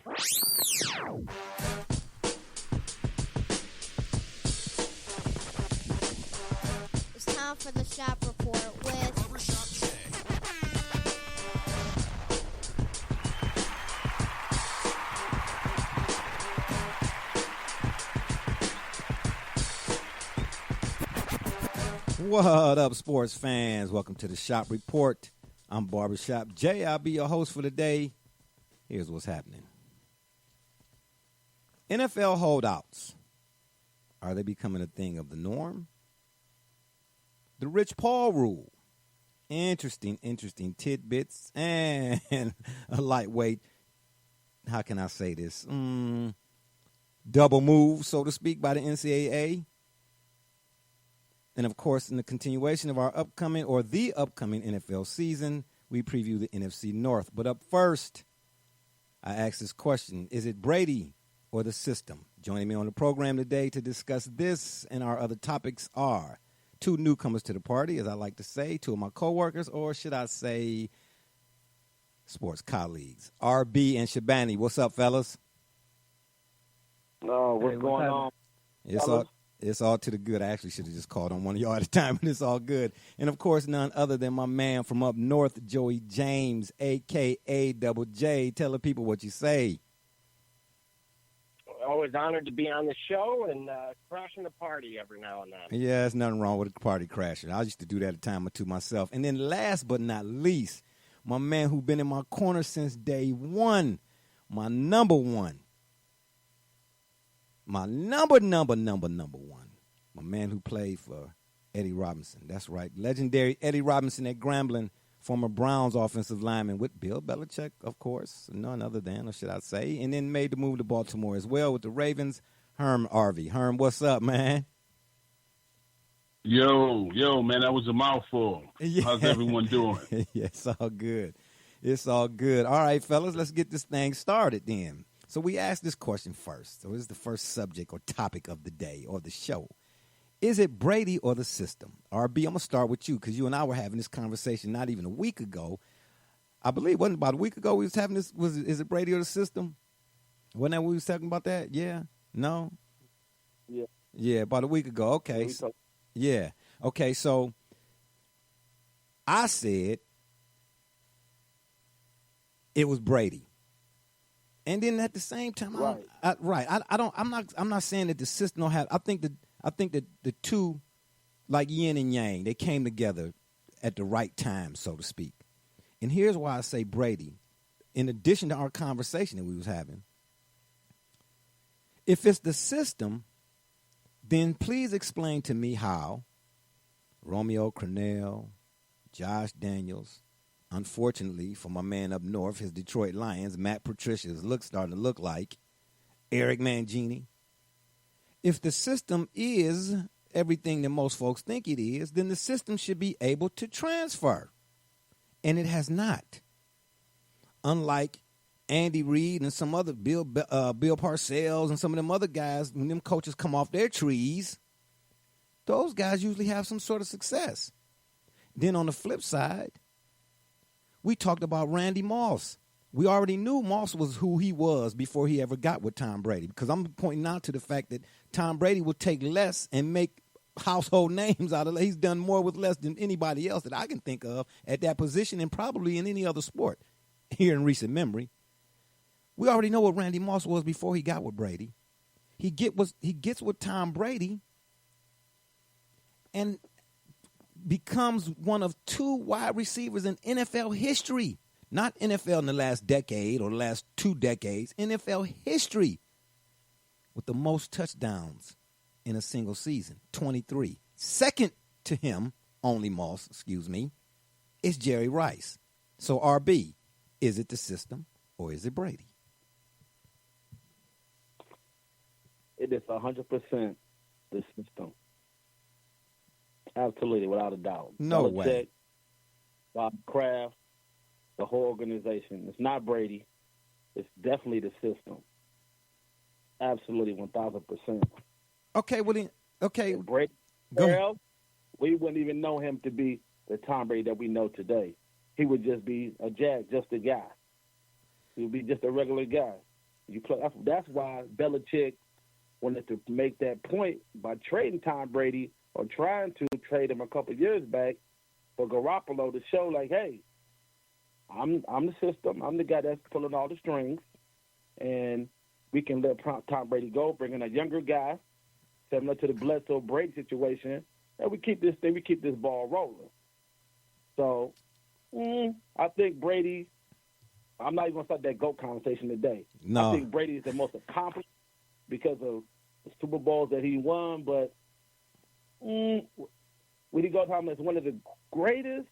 It's time for the Shop Report with What up, sports fans? Welcome to the Shop Report. I'm Barbershop Jay. I'll be your host for the day. Here's what's happening. NFL holdouts. Are they becoming a thing of the norm? The Rich Paul rule. Interesting tidbits. And a lightweight, how can I say this? Double move, so to speak, by the NCAA. And, of course, in the continuation of our upcoming NFL season, we preview the NFC North. But up first, I ask this question: is it Brady or the system? Joining me on the program today to discuss this and our other topics are two newcomers to the party, as I like to say, two of my coworkers, or should I say sports colleagues, RB and Shabani. What's up, fellas? Oh, what's going on? It's all to the good. I actually should have just called on one of y'all at a time, but it's all good. And, of course, none other than my man from up north, Joey James, a.k.a. Double J. Tell the people what you say. Always honored to be on the show and crashing the party every now and then. Yeah, there's nothing wrong with a party crashing. I used to do that a time or two myself. And then last but not least, my man who's been in my corner since day one, my number one. My number one. My man who played for Eddie Robinson. That's right. Legendary Eddie Robinson at Grambling, former Browns offensive lineman with Bill Belichick, of course. None other than, or should I say. And then made the move to Baltimore as well with the Ravens. Herm Arvey. Herm, what's up, man? Yo, man, that was a mouthful. Yeah. How's everyone doing? Yeah, it's all good. It's all good. All right, fellas, let's get this thing started then. So we asked this question first. So this is the first subject or topic of the day or the show. Is it Brady or the system? RB, I'm going to start with you because you and I were having this conversation not even a week ago. I believe, wasn't it about a week ago we was having this? Is it Brady or the system? Wasn't that we was talking about that? Yeah? No? Yeah. Yeah, about a week ago. Okay. Yeah. Okay, so I said it was Brady. And then at the same time, I'm not saying that the system don't have. I think that the two, like yin and yang, they came together at the right time, so to speak. And here's why I say Brady. In addition to our conversation that we was having, if it's the system, then please explain to me how Romeo Crennel, Josh Daniels. Unfortunately, for my man up north, his Detroit Lions, Matt Patricia's starting to look like Eric Mangini. If the system is everything that most folks think it is, then the system should be able to transfer. And it has not. Unlike Andy Reid and some other Bill Parcells and some of them other guys, when them coaches come off their trees, those guys usually have some sort of success. Then on the flip side, we talked about Randy Moss. We already knew Moss was who he was before he ever got with Tom Brady, because I'm pointing out to the fact that Tom Brady will take less and make household names out of it. He's done more with less than anybody else that I can think of at that position and probably in any other sport here in recent memory. We already know what Randy Moss was before he got with Brady. He gets with Tom Brady and becomes one of two wide receivers in NFL history. Not NFL in the last decade or the last 2 decades. NFL history with the most touchdowns in a single season, 23. Second to him, only Moss, is Jerry Rice. So, RB, is it the system or is it Brady? It is 100% the system. Absolutely, without a doubt. No Belichick, way. Bob Kraft, the whole organization. It's not Brady. It's definitely the system. Absolutely, 1,000%. Okay, well then, If Brady, we wouldn't even know him to be the Tom Brady that we know today. He would just be just a guy. He would be just a regular guy. That's why Belichick wanted to make that point by trading Tom Brady or trying to trade him a couple of years back for Garoppolo to show, like, hey, I'm the system. I'm the guy that's pulling all the strings, and we can let Tom Brady go, bring in a younger guy, similar to the Bledsoe Brady situation, and we keep this ball rolling. So I think Brady. I'm not even going to start that GOAT conversation today. No. I think Brady is the most accomplished because of the Super Bowls that he won, but would he go down as one of the greatest?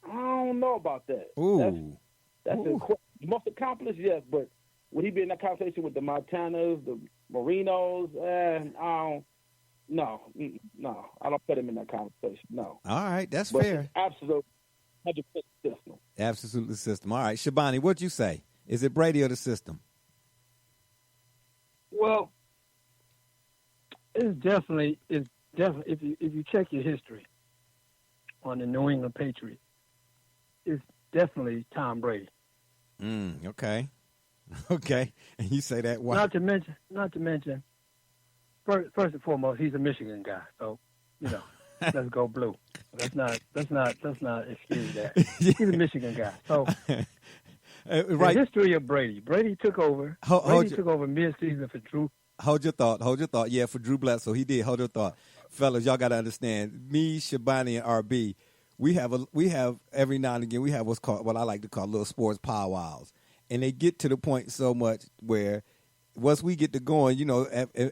I don't know about that. Ooh. That's the most accomplished, yes, but would he be in that conversation with the Montanas, the Marinos? No, I don't put him in that conversation, no. All right, that's but fair. Absolutely. 100% system. Absolutely the system. All right, Shabani, what'd you say? Is it Brady or the system? Well, it's definitely if you check your history on the New England Patriots, it's definitely Tom Brady. Okay. Okay. And you say that why? Not to mention, first and foremost, he's a Michigan guy, so let's go blue. Let's not excuse that. He's a Michigan guy. So right. The history of Brady. Brady took over. Took over mid-season for Drew. Hold your thought. Yeah, for Drew Bledsoe, he did. Hold your thought, fellas. Y'all got to understand. Me, Shabani, and RB, we have every now and again we have what I like to call little sports powwows, and they get to the point so much where once we get to going,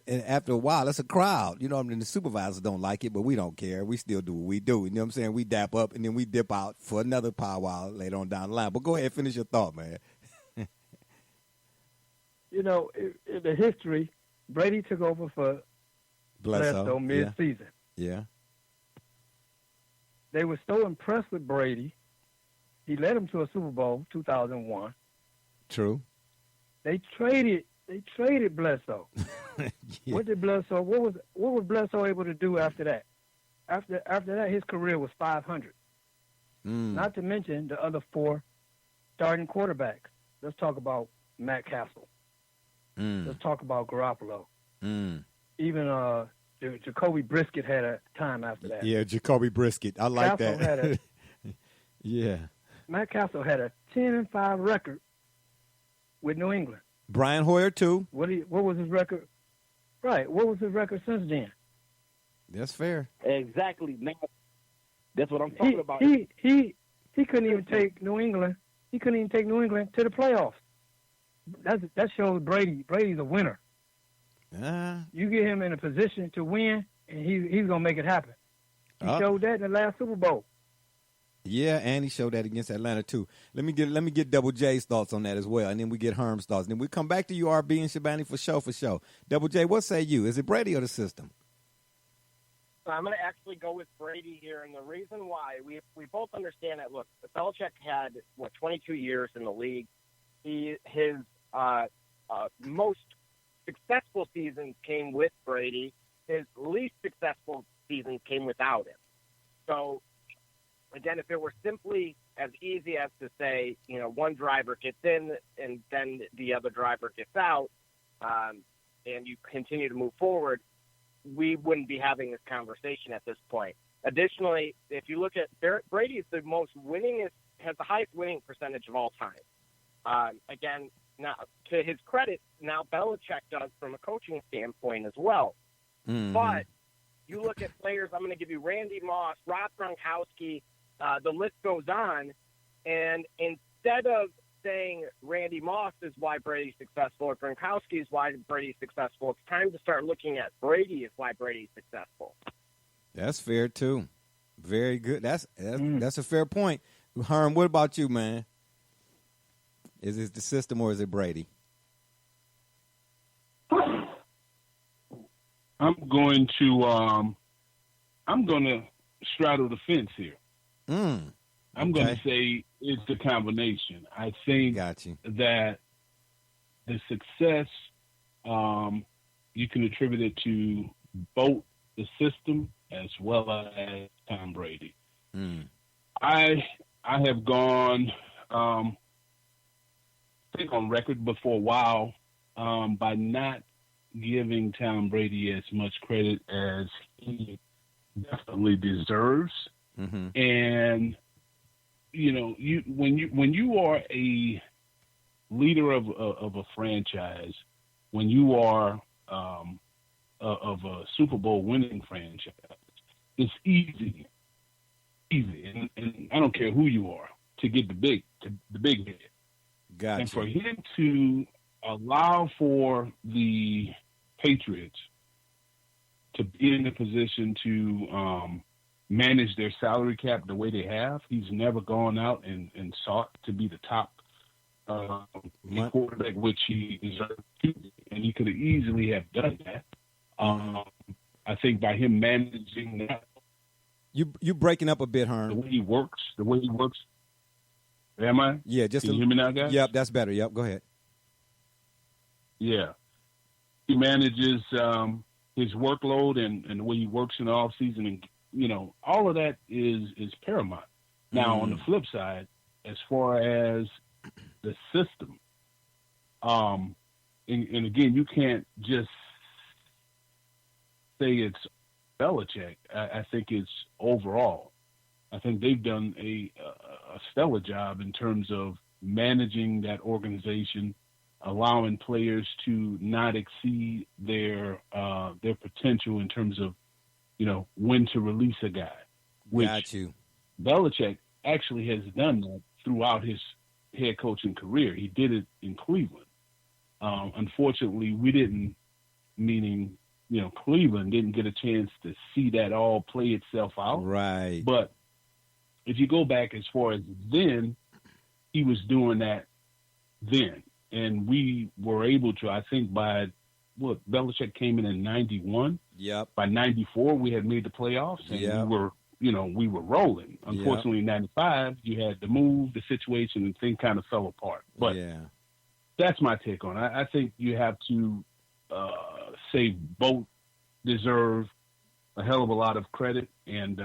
after a while, it's a crowd. I mean, the supervisors don't like it, but we don't care. We still do what we do. You know what I'm saying? We dap up, and then we dip out for another powwow later on down the line. But go ahead, finish your thought, man. In the history, Brady took over for Bledsoe mid-season. Yeah. They were so impressed with Brady, he led them to a Super Bowl, 2001. True. They traded Bledsoe. Yeah. What was Bledsoe able to do after that? After that, his career was 500. Not to mention the other four starting quarterbacks. Let's talk about Matt Castle. Let's talk about Garoppolo. Even Jacoby Brisket had a time after that. Yeah, Jacoby Brisket. I like Castle that. Yeah. Matt Castle had a 10-5 record with New England. Brian Hoyer too. What was his record? Right. What was his record since then? That's fair. Exactly. Now, that's what I'm talking about. He couldn't even take New England. He couldn't even take New England to the playoffs. That shows Brady's a winner. You get him in a position to win, and he's gonna make it happen. He showed that in the last Super Bowl. Yeah, and he showed that against Atlanta too. Let me get Double J's thoughts on that as well, and then we get Herm's thoughts. And then we come back to you, RB and Shabani, for show. Double J, what say you? Is it Brady or the system? I'm going to actually go with Brady here, and the reason why we both understand that. Look, Belichick had 22 years in the league. His most successful seasons came with Brady. His least successful seasons came without him. So, again, if it were simply as easy as to say, one driver gets in and then the other driver gets out, and you continue to move forward, we wouldn't be having this conversation at this point. Additionally, if you look at Brady is the most has the highest winning percentage of all time. Again, now to his credit, now Belichick does from a coaching standpoint as well. Mm-hmm. But you look at players, I'm going to give you Randy Moss, Rob Gronkowski, the list goes on, and instead of saying Randy Moss is why Brady's successful or Gronkowski is why Brady's successful, it's time to start looking at Brady is why Brady's successful. That's fair too. Very good. That's a fair point. Herm, what about you, man? Is it the system or is it Brady? I'm going to straddle the fence here. I'm going to say it's a combination. I think that the success, you can attribute it to both the system as well as Tom Brady. I have gone think on record, but for a while, by not giving Tom Brady as much credit as he definitely deserves. Mm-hmm. And when you are a leader of a franchise, when you are of a Super Bowl winning franchise, it's easy, and I don't care who you are, to get the big head. Gotcha. And for him to allow for the Patriots to be in the position to manage their salary cap the way they have, he's never gone out and sought to be the top quarterback, which he deserved to, and he could have easily have done that. I think by him managing that, you breaking up a bit, Herm. the way he works. Am I? Yeah, just Can you hear me now, guys? Yep, that's better. Yep, go ahead. Yeah, he manages his workload and the way he works in the off season, and all of that is paramount. Now, on the flip side, as far as the system, and again, you can't just say it's Belichick. I think it's overall. I think they've done a stellar job in terms of managing that organization, allowing players to not exceed their potential in terms of, when to release a guy. Which Got you. Belichick actually has done that throughout his head coaching career. He did it in Cleveland. Unfortunately, we didn't, meaning, Cleveland didn't get a chance to see that all play itself out. Right. But if you go back as far as then, he was doing that then. And we were able to, I think Belichick came in 91. Yep. By 94, we had made the playoffs, and we were rolling. Unfortunately, in 95, you had to move the situation, and things kind of fell apart. But that's my take on it. I think you have to say both deserve a hell of a lot of credit, and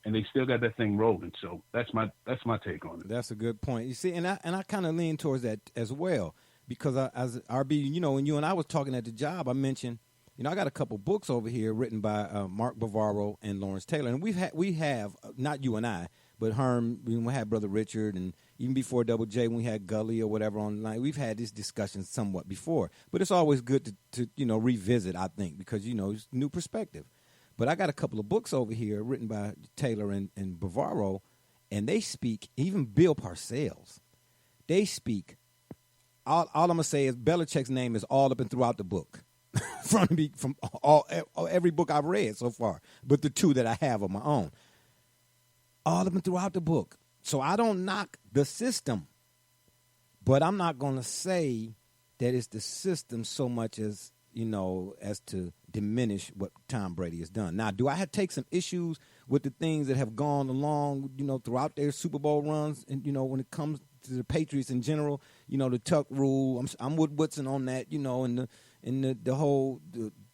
they still got that thing rolling. So that's my take on it. That's a good point. You see, and I kind of lean towards that as well, because as RB, when you and I was talking at the job, I mentioned, I got a couple books over here written by Mark Bavaro and Lawrence Taylor, and we have not you and I, but Herm. We had Brother Richard, and even before Double J, when we had Gully or whatever online, we've had this discussion somewhat before. But it's always good to revisit, I think, because it's new perspective. But I got a couple of books over here written by Taylor and Bavaro, and they speak, even Bill Parcells, they speak. All I'm gonna say is Belichick's name is all up and throughout the book, from every book I've read so far, but the two that I have of my own, all up and throughout the book. So I don't knock the system, but I'm not gonna say that it's the system so much as as to diminish what Tom Brady has done. Now, do I take some issues with the things that have gone along, throughout their Super Bowl runs, and when it comes to the Patriots in general, the Tuck rule. I'm with Woodson on that, and the whole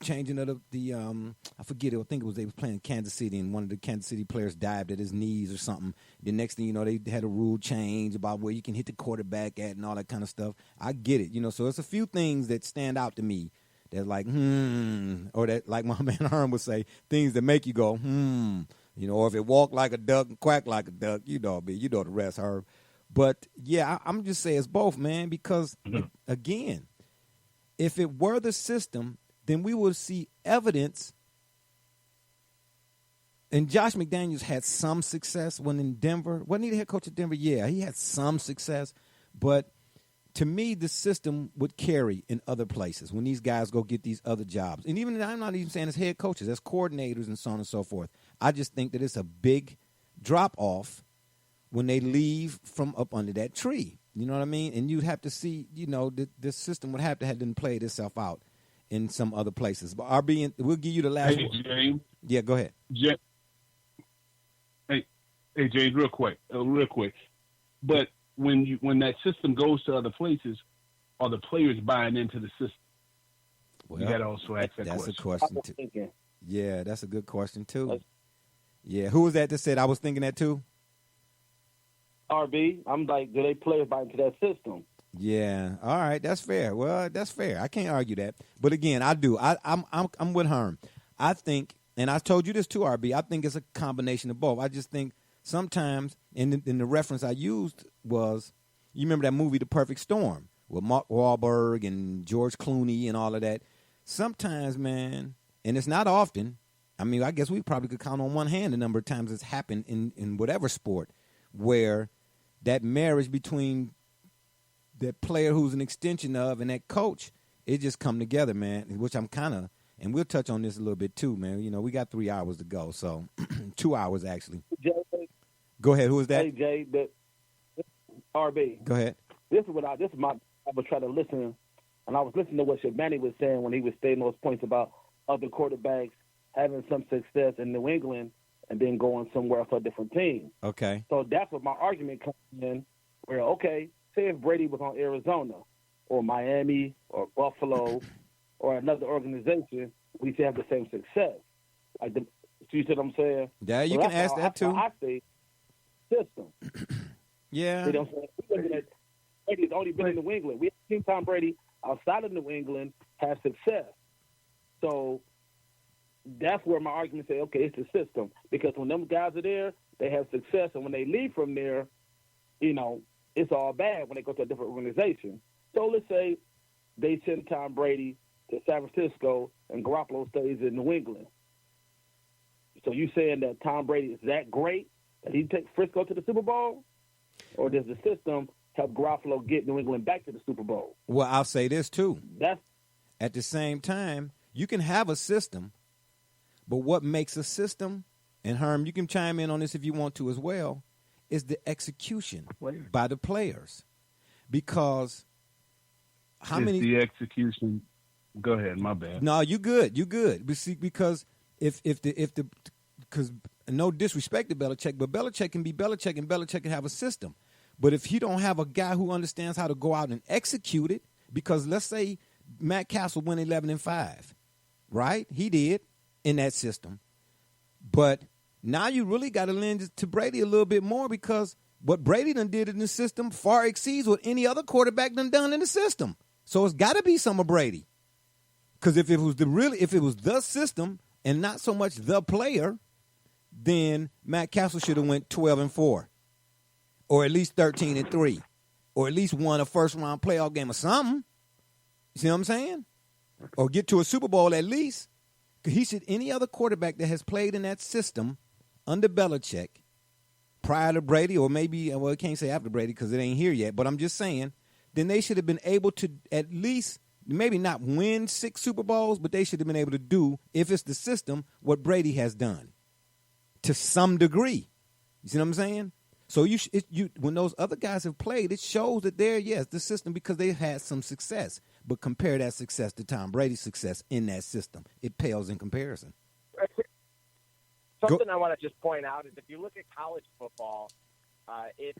changing of the I forget it. I think it was they was playing Kansas City, and one of the Kansas City players dived at his knees or something. The next thing they had a rule change about where you can hit the quarterback at and all that kind of stuff. I get it, so it's a few things that stand out to me. That's like, or that, like my man Herm would say, things that make you go, or if it walk like a duck and quack like a duck, the rest, Herm. But, yeah, I'm just saying it's both, man, because, again, if it were the system, then we would see evidence. And Josh McDaniels had some success when in Denver. Wasn't he the head coach of Denver? Yeah, he had some success. But to me, the system would carry in other places when these guys go get these other jobs. And even I'm not even saying as head coaches, as coordinators and so on and so forth. I just think that it's a big drop-off when they leave from up under that tree. You know what I mean? And you'd have to see, the system would have to have been played itself out in some other places. But RB, we'll give you the last one. James. Yeah, go ahead. Hey, James, real quick. But when that system goes to other places, are the players buying into the system? Well, you got to also ask that that's question. A question, too. Yeah, that's a good question, too. Yeah, who was that said I was thinking that, too? RB, I'm like, do they play by into that system? Yeah. All right. That's fair. Well, that's fair. I can't argue that. But again, I do. I'm with Herm. I think, and I told you this too, RB. I think it's a combination of both. I just think sometimes, and the reference I used was, you remember that movie, The Perfect Storm, with Mark Wahlberg and George Clooney and all of that. Sometimes, man, and it's not often. I mean, I guess we probably could count on one hand the number of times it's happened in whatever sport, where that marriage between that player who's an extension of and that coach, it just come together, man, which I'm kind of, and we'll touch on this a little bit too, man. You know, we got 3 hours to go, so 2 hours actually. Jay, go ahead. Who is that? Hey, Jay, but RB. Go ahead. I was trying to listen, and I was listening to what Shabani was saying when he was stating those points about other quarterbacks having some success in New England and then going somewhere for a different team. Okay. So that's what my argument comes in, where, okay, say if Brady was on Arizona or Miami or Buffalo or another organization, we should have the same success. You see what I'm saying? Yeah, you can ask that too. I say system. Yeah. You know what I'm saying? Brady's only been in New England. We have seen Tom Brady outside of New England have success. So that's where my argument say, okay, it's the system. Because when them guys are there, they have success. And when they leave from there, you know, it's all bad when they go to a different organization. So let's say they send Tom Brady to San Francisco and Garoppolo stays in New England. So you saying that Tom Brady is that great that he takes Frisco to the Super Bowl? Or does the system help Garoppolo get New England back to the Super Bowl? Well, I'll say this too. That's at the same time, you can have a system, but what makes a system, and Herm, you can chime in on this if you want to as well, is the execution by the players. Because how many the execution? Go ahead, my bad. No, you good. But see, because because no disrespect to Belichick, but Belichick can be Belichick and Belichick can have a system. But if you don't have a guy who understands how to go out and execute it, because let's say Matt Castle went 11-5, right? He did in that system. But now you really got to lend to Brady a little bit more, because what Brady done did in the system far exceeds what any other quarterback done in the system. So it's got to be some of Brady. Because if it was the system and not so much the player, then Matt Castle should have went 12-4, or at least 13-3, or at least won a first-round playoff game or something. You see what I'm saying? Or get to a Super Bowl at least. He should. Any other quarterback that has played in that system under Belichick prior to Brady, or maybe, well, I can't say after Brady because it ain't here yet, but I'm just saying, then they should have been able to at least maybe not win 6 Super Bowls, but they should have been able to do, if it's the system, what Brady has done to some degree. You see what I'm saying? So when those other guys have played, it shows that they're, yes, the system, because they had some success. But compare that success to Tom Brady's success in that system. It pales in comparison. Something I want to just point out is if you look at college football, this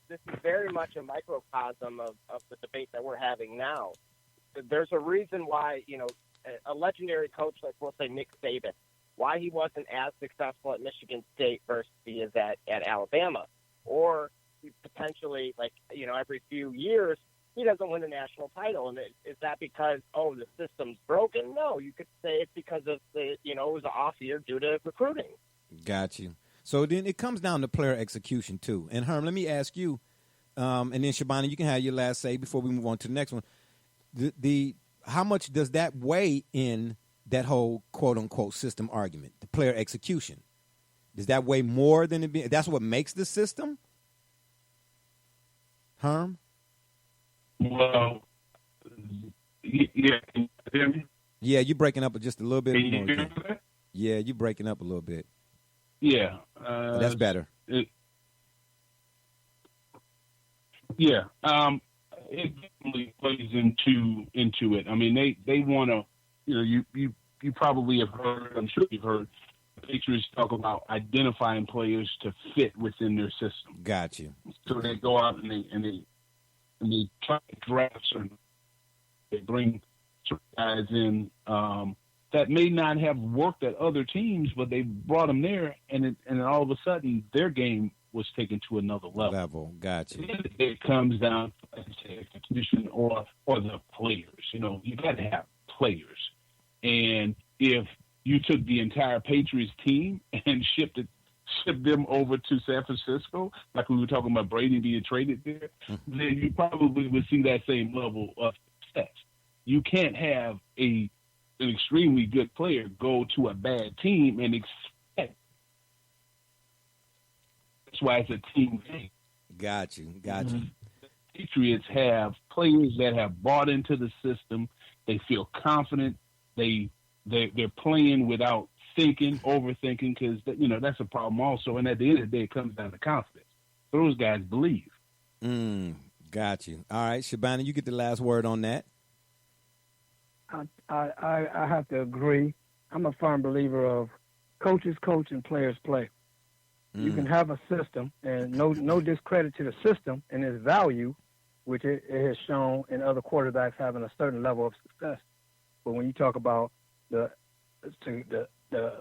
is very much a microcosm of the debate that we're having now. There's a reason why, you know, a legendary coach like, we'll say, Nick Saban, why he wasn't as successful at Michigan State versus he is at Alabama. Or potentially, like, you know, every few years, he doesn't win a national title. And is that because, the system's broken? No, you could say it's because of it was an off year due to recruiting. Got you. So then it comes down to player execution, too. And, Herm, let me ask you, and then, Shabani, you can have your last say before we move on to the next one. How much does that weigh in that whole quote-unquote system argument, the player execution? Does that weigh more than it be? That's what makes the system? Herm? Well, yeah, can you hear me? Yeah, you're breaking up just a little bit. Can you hear me? Yeah, you're breaking up a little bit. Yeah. That's better. It definitely plays into it. I mean, they want to, you probably have heard, I'm sure you've heard, the Patriots talk about identifying players to fit within their system. Got you. So they go out and they try to draft certain, they bring certain guys in that may not have worked at other teams, but they brought them there, and all of a sudden their game was taken to another level. Got you. It comes down to execution. or the players. You know, you got to have players. And if you took the entire Patriots team and shipped them over to San Francisco, like we were talking about Brady being traded there, then you probably would see that same level of success. You can't have an extremely good player go to a bad team and expect. That's why it's a team game. Got you. The Patriots have players that have bought into the system. They feel confident. They're playing without overthinking, because that's a problem also. And at the end of the day, it comes down to confidence. So those guys believe. Got you. All right, Shabana, you get the last word on that. I have to agree. I'm a firm believer of coaches coach and players play. You can have a system, and no discredit to the system and its value, which it has shown in other quarterbacks having a certain level of success. But when you talk about the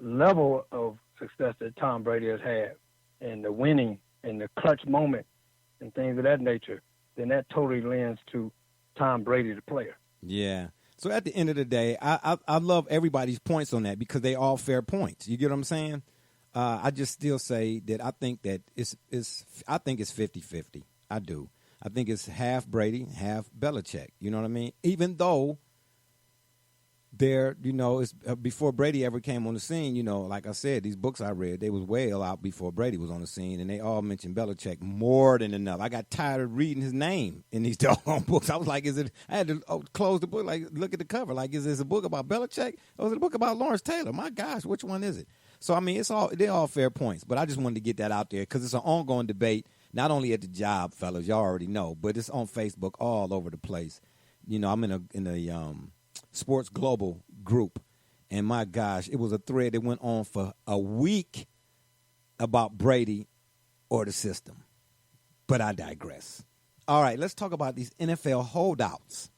level of success that Tom Brady has had, and the winning and the clutch moment and things of that nature, then that totally lends to Tom Brady, the player. Yeah. So at the end of the day, I love everybody's points on that, because they all fair points. You get what I'm saying? I just still say that I think that it's 50-50. I do. I think it's half Brady, half Belichick. You know what I mean? Even though it's before Brady ever came on the scene, like I said, these books I read, they was way out before Brady was on the scene, and they all mentioned Belichick more than enough. I got tired of reading his name in these doggone books. I was like, I had to close the book, like look at the cover, like, is this a book about Belichick or is it a book about Lawrence Taylor? My gosh, which one is it? So, I mean, they're all fair points, but I just wanted to get that out there because it's an ongoing debate, not only at the job, fellas, y'all already know, but it's on Facebook all over the place. I'm in a Sports Global group, and my gosh, it was a thread that went on for a week about Brady or the system. But I digress. All right, let's talk about these NFL holdouts.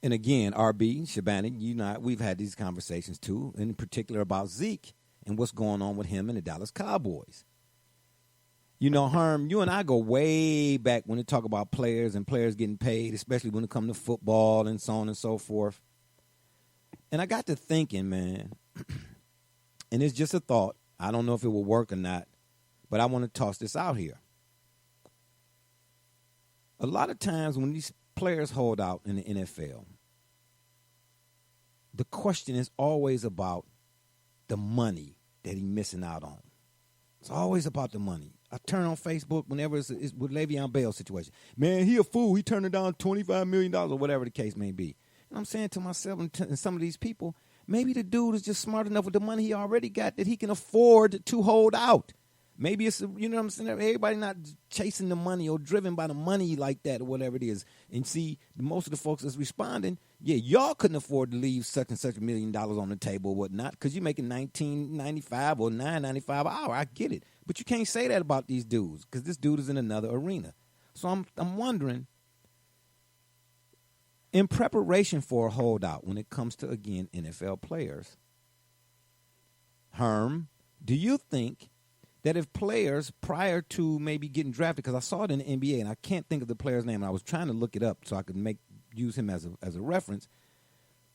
And again, RB, Shabani, we've had these conversations too, in particular about Zeke and what's going on with him and the Dallas Cowboys. Herm, you and I go way back when we talk about players and players getting paid, especially when it comes to football and so on and so forth. And I got to thinking, man, and it's just a thought. I don't know if it will work or not, but I want to toss this out here. A lot of times when these players hold out in the NFL, the question is always about the money that he's missing out on. It's always about the money. I turn on Facebook whenever it's with Le'Veon Bell's situation. Man, he a fool. He turned down $25 million or whatever the case may be. And I'm saying to myself and some of these people, maybe the dude is just smart enough with the money he already got that he can afford to hold out. Maybe it's, you know what I'm saying? Everybody not chasing the money or driven by the money like that or whatever it is. And see, most of the folks that's responding, yeah, y'all couldn't afford to leave such and such $1 million on the table or whatnot because you're making $19.95 or $9.95 an hour. I get it. But you can't say that about these dudes because this dude is in another arena. So I'm wondering, in preparation for a holdout when it comes to, again, NFL players, Herm, do you think that if players prior to maybe getting drafted, because I saw it in the NBA and I can't think of the player's name, and I was trying to look it up so I could use him as a reference,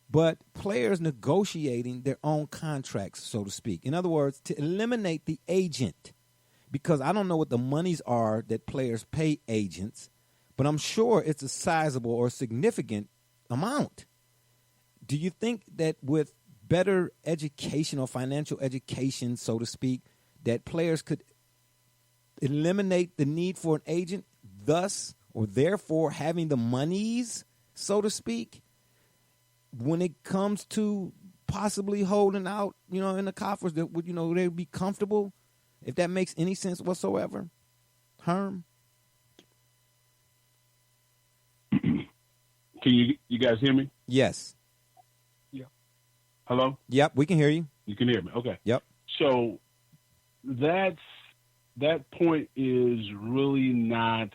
but players negotiating their own contracts, so to speak. In other words, to eliminate the agent, because I don't know what the monies are that players pay agents, but I'm sure it's a sizable or significant amount. Do you think that with better education or financial education, so to speak, that players could eliminate the need for an agent, thus or therefore having the monies, so to speak, when it comes to possibly holding out, in the coffers that would, they'd be comfortable, if that makes any sense whatsoever? Herm? Can you guys hear me? Yes. Yeah. Hello? Yep, we can hear you. You can hear me. Okay. Yep. So that point is really not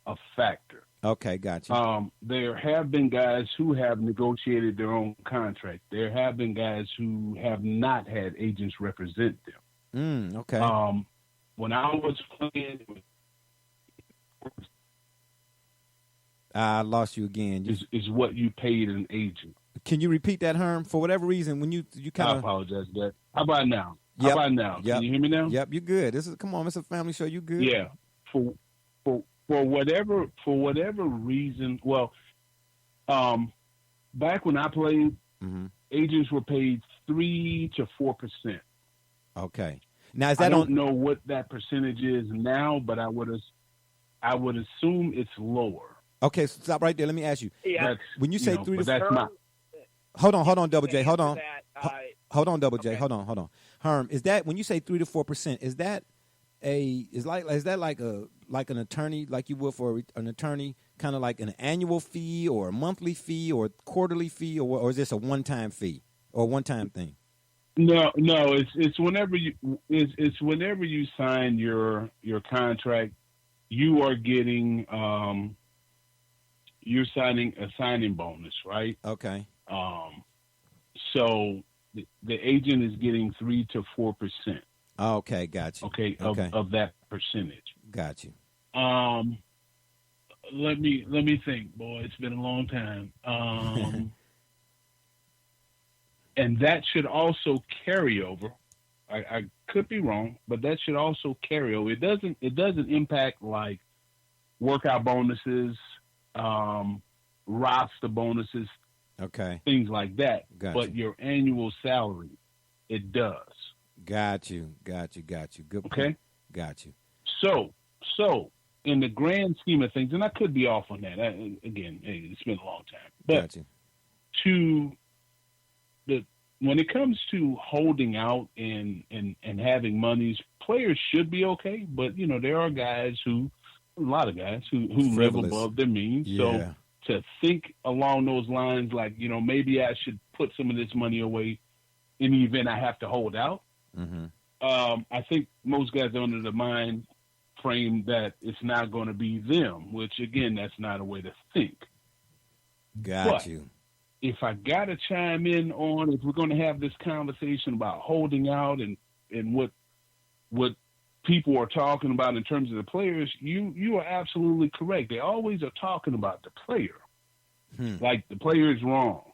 a factor. Okay, gotcha. There have been guys who have negotiated their own contract. There have been guys who have not had agents represent them. Okay. When I was playing, I lost you again. Is what you paid an agent. Can you repeat that, Herm? For whatever reason, when you kind of. I apologize for that. How about now? Yep. How about now? Yep. Can you hear me now? Yep, you're good. Come on, it's a family show. You good? Yeah. For whatever reason, well, back when I played, agents were paid 3 to 4%. Okay. Now is that I don't know what that percentage is now, but I would assume it's lower. Okay, so stop right there. Let me ask you. Yeah. When you say 3 to 4, that's not. Hold on, Double J. Hold on. Hold on, Double J. Okay. Hold on. Herm, is that when you say 3 to 4%? Is that like an attorney, like you would for an attorney, kind of like an annual fee or a monthly fee or a quarterly fee, or is this a one-time fee or a one-time thing? No, it's whenever you sign your contract, you are getting you're signing a signing bonus, right? Okay. So the agent is getting 3 to 4%. Okay, got you. Okay, of that percentage. Got you. Let me think, boy. It's been a long time. And that should also carry over. I could be wrong, but that should also carry over. It doesn't impact like workout bonuses, roster bonuses, okay, things like that. Got but you. Your annual salary, it does. Got you. Good point. Okay. Got you. So in the grand scheme of things, and I could be off on that. Again, it's been a long time. But got you. When it comes to holding out and having monies, players should be okay. But there are a lot of guys who live above their means. Yeah. So to think along those lines, like maybe I should put some of this money away in the event I have to hold out. Mm-hmm. I think most guys are under the mind frame that it's not going to be them, which again, that's not a way to think. Got you. If I got to chime in on, if we're going to have this conversation about holding out and what people are talking about in terms of the players, you are absolutely correct. They always are talking about the player. Like the player is wrong.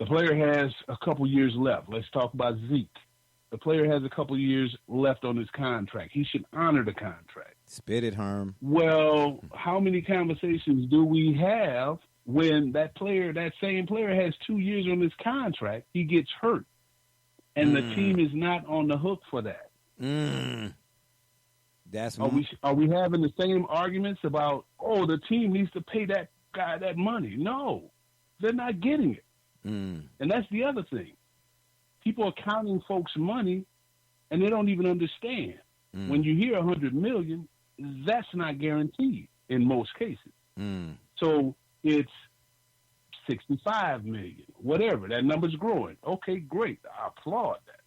The player has a couple years left. Let's talk about Zeke. The player has a couple years left on his contract. He should honor the contract. Spit it, Herm. Well, how many conversations do we have when that same player has 2 years on his contract, he gets hurt, and the team is not on the hook for that? Are we having the same arguments about, the team needs to pay that guy that money? No, they're not getting it. And that's the other thing. People are counting folks' money, and they don't even understand. When you hear $100 million, that's not guaranteed in most cases. So it's $65 million, whatever. That number's growing. Okay, great. I applaud that.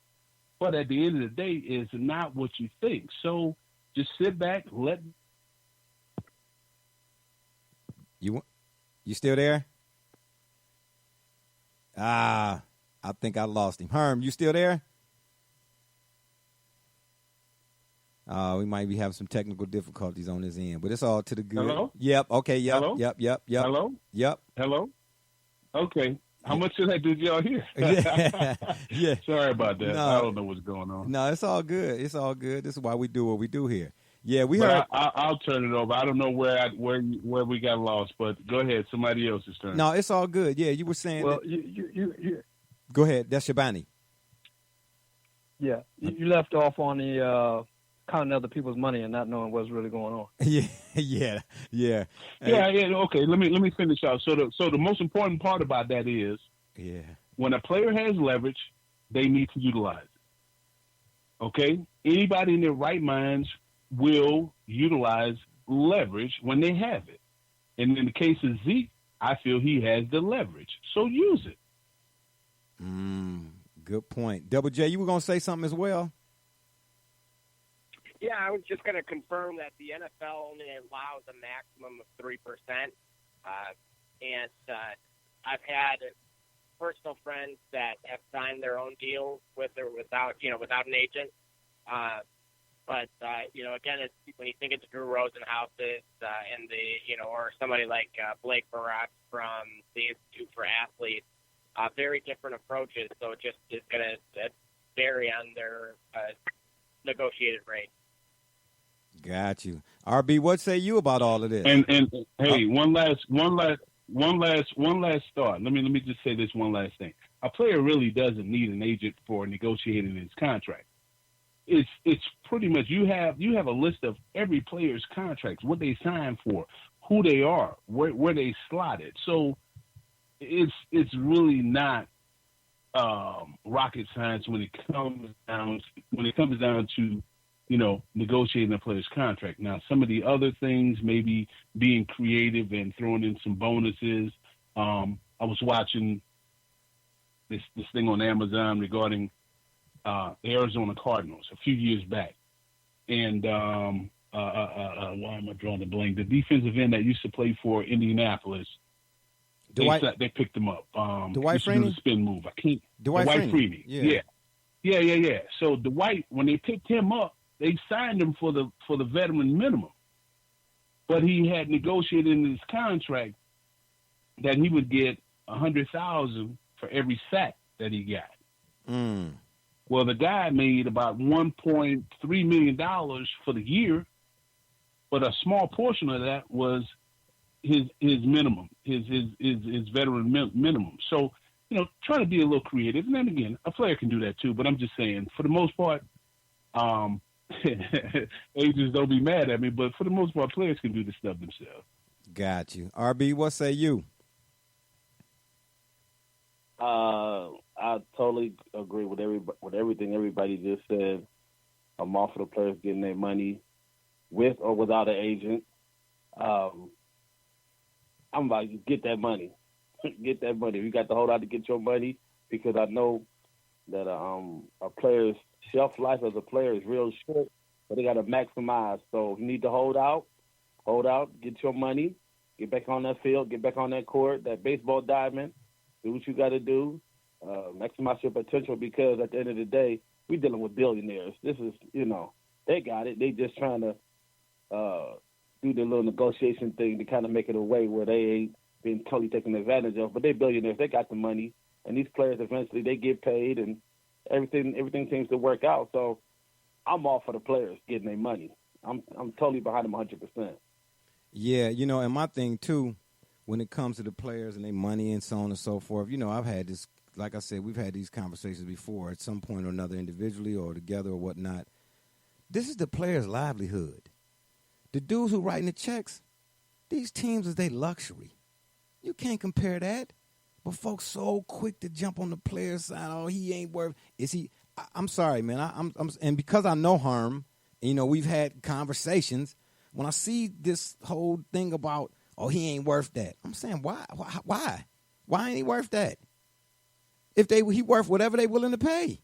But at the end of the day, it's not what you think. So just sit back, You still there? I think I lost him. Herm, you still there? We might be having some technical difficulties on this end, but it's all to the good. Hello? Yep. Okay. Yep. Hello? Yep. Hello? Yep. Hello? Okay. How much of that did y'all hear? Yeah. Sorry about that. No. I don't know what's going on. No, it's all good. It's all good. This is why we do what we do here. Yeah, we But heard. I'll turn it over. I don't know where we got lost, but go ahead. Somebody else's turn. No, it's all good. Yeah, you were saying. Well, that, you go ahead. That's Shabani. yeah, you left off on the counting other people's money and not knowing what's really going on. Yeah. Okay, let me finish out. So the most important part about that is, when a player has leverage, they need to utilize it. Okay, anybody in their right minds will utilize leverage when they have it. And in the case of Zeke, I feel he has the leverage, so use it. Good point. Double J, you were going to say something as well? Yeah, I was just going to confirm that the NFL only allows a maximum of 3%. And I've had personal friends that have signed their own deals with or without an agent. But, again, it's, when you think of the Drew Rosenhouses and or somebody like Blake Barak from the Institute for Athletes, very different approaches. So it just is going to vary on their negotiated rate. Got you. RB, what say you about all of this? And hey, one last thought. Let me just say this one last thing. A player really doesn't need an agent for negotiating his contract. It's pretty much you have a list of every player's contracts, what they signed for, who they are, where they slotted. So it's really not rocket science when it comes down to negotiating a player's contract. Now, some of the other things, maybe being creative and throwing in some bonuses. I was watching this thing on Amazon regarding the Arizona Cardinals a few years back. And why am I drawing the blank? The defensive end that used to play for Indianapolis, they picked him up. Dwight Freeney? The spin move. Dwight Freeney. Yeah. So Dwight, when they picked him up, they signed him for the veteran minimum. But he had negotiated in his contract that he would get $100,000 for every sack that he got. Well, the guy made about $1.3 million for the year, but a small portion of that was his minimum, his veteran minimum. So, try to be a little creative. And then again, a player can do that too. But I'm just saying, for the most part, agents don't be mad at me, but for the most part, players can do this stuff themselves. Got you. RB, what say you? I totally agree with everything everybody just said. I'm all for the players getting their money with or without an agent. I'm about to get that money. Get that money. You got to hold out to get your money, because I know that a player's shelf life as a player is real short, but they got to maximize. So you need to hold out, get your money, get back on that field, get back on that court, that baseball diamond, do what you got to do, maximize your potential, because at the end of the day, we're dealing with billionaires. This is, they got it. They just trying to do the little negotiation thing to kind of make it a way where they ain't being totally taken advantage of. But they're billionaires. They got the money. And these players, eventually, they get paid, and everything seems to work out. So I'm all for the players getting their money. I'm totally behind them 100%. Yeah, and my thing, too, when it comes to the players and their money and so on and so forth, I've had this, like I said, we've had these conversations before at some point or another, individually or together or whatnot. This is the player's livelihood. The dudes who writing the checks, these teams is their luxury. You can't compare that. But folks so quick to jump on the player's side. Oh, he ain't worth. Is he? I'm sorry, man. I'm and because I know Herm, we've had conversations. When I see this whole thing about, oh, he ain't worth that, I'm saying, why? Why ain't he worth that? If he worth whatever they willing to pay.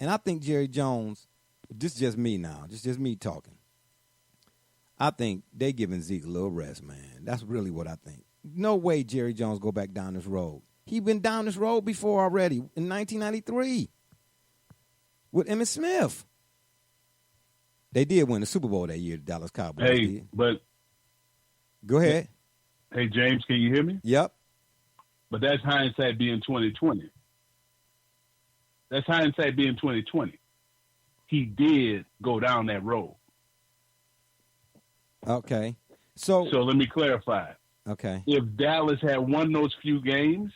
And I think Jerry Jones, this is just me now, just me talking. I think they giving Zeke a little rest, man. That's really what I think. No way Jerry Jones go back down this road. He been down this road before already in 1993 with Emmitt Smith. They did win the Super Bowl that year, the Dallas Cowboys. Hey, but go ahead. Hey, James, can you hear me? Yep. But that's hindsight being 2020. That's hindsight being 2020. He did go down that road. Okay. So let me clarify. Okay. If Dallas had won those few games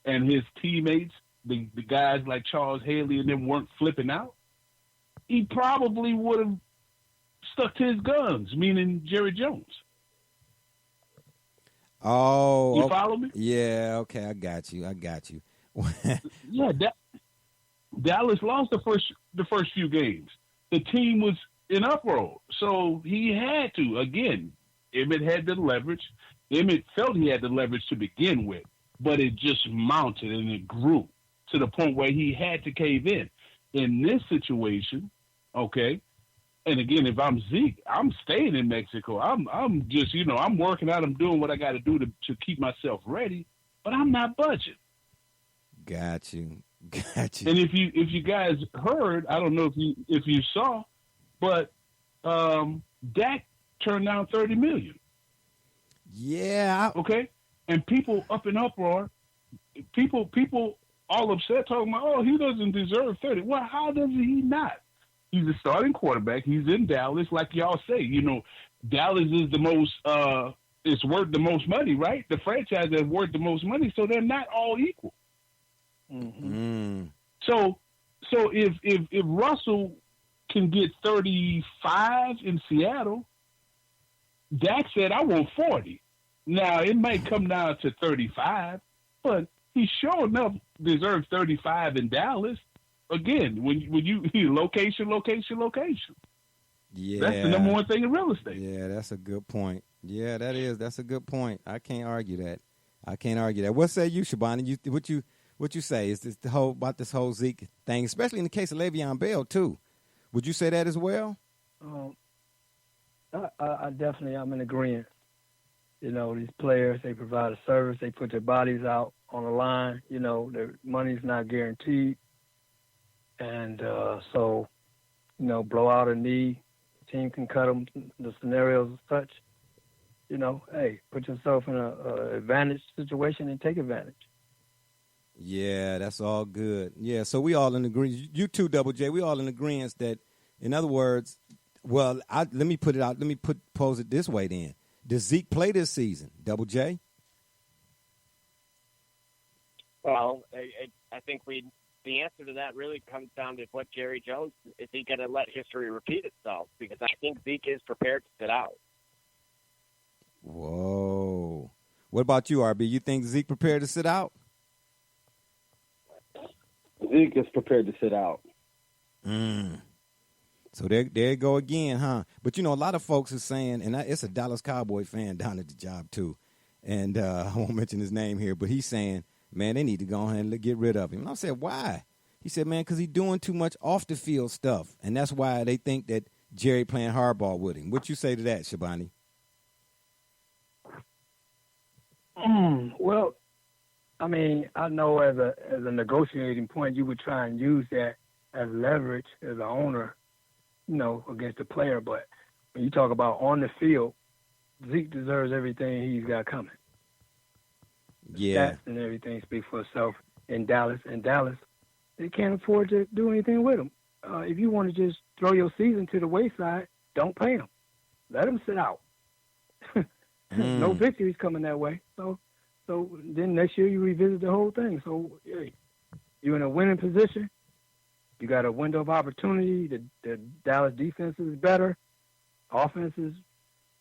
and his teammates, the guys like Charles Haley and them weren't flipping out, he probably would have stuck to his guns, meaning Jerry Jones. Oh. You follow me? Yeah, okay, I got you. Yeah, Dallas lost the first few games. The team was in uproar, so he had to. Again, Emmitt had the leverage. Emmitt felt he had the leverage to begin with, but it just mounted and it grew to the point where he had to cave in. In this situation, okay, and again, if I'm Zeke, I'm staying in Mexico. I'm just, I'm working out. I'm doing what I got to do to keep myself ready, but I'm not budging. Got you. And if you guys heard, I don't know if you saw, but Dak turned down $30 million. Yeah. Okay. And people up in uproar. People all upset talking about, oh, he doesn't deserve 30. Well, how does he not? He's a starting quarterback. He's in Dallas, like y'all say. You know, Dallas is the most. It's worth the most money, right? The franchise is worth the most money, so they're not all equal. Mm-hmm. So if Russell can get 35 in Seattle, Dak said, I want 40. Now, it might come down to 35, but he sure enough deserves 35 in Dallas. Again, when you location. Yeah. That's the number one thing in real estate. Yeah, that's a good point. Yeah, that's a good point. I can't argue that. What say you, Shabani? What you say? Is this about this whole Zeke thing, especially in the case of Le'Veon Bell too? Would you say that as well? I definitely am in agreement. You know, these players, they provide a service. They put their bodies out on the line. You know, their money's not guaranteed. And so, you know, blow out a knee, team can cut them, the scenarios as such. You know, hey, put yourself in an advantage situation and take advantage. Yeah, that's all good. Yeah, so we all in agreement. You too, Double J. We all in agreement that, in other words, well, let me put it out. Let me pose it this way then. Does Zeke play this season, Double J? Well, I think the answer to that really comes down to what Jerry Jones, is he going to let history repeat itself? Because I think Zeke is prepared to sit out. Whoa. What about you, RB? You think Zeke prepared to sit out? Zeke is prepared to sit out. So there you go again, huh? But, you know, a lot of folks are saying, and it's a Dallas Cowboy fan down at the job too, and I won't mention his name here, but he's saying, man, they need to go ahead and get rid of him. And I said, why? He said, man, because he's doing too much off-the-field stuff, and that's why they think that Jerry playing hardball with him. What you say to that, Shabani? Well, I mean, I know as a negotiating point, you would try and use that as leverage as an owner, you know, against the player. But when you talk about on the field, Zeke deserves everything he's got coming. Yeah. Stats and everything speak for itself in Dallas. In Dallas, they can't afford to do anything with him. If you want to just throw your season to the wayside, don't pay him. Let him sit out. No victories coming that way. So then next year you revisit the whole thing. So hey, you're in a winning position. You got a window of opportunity. The Dallas defense is better. Offenses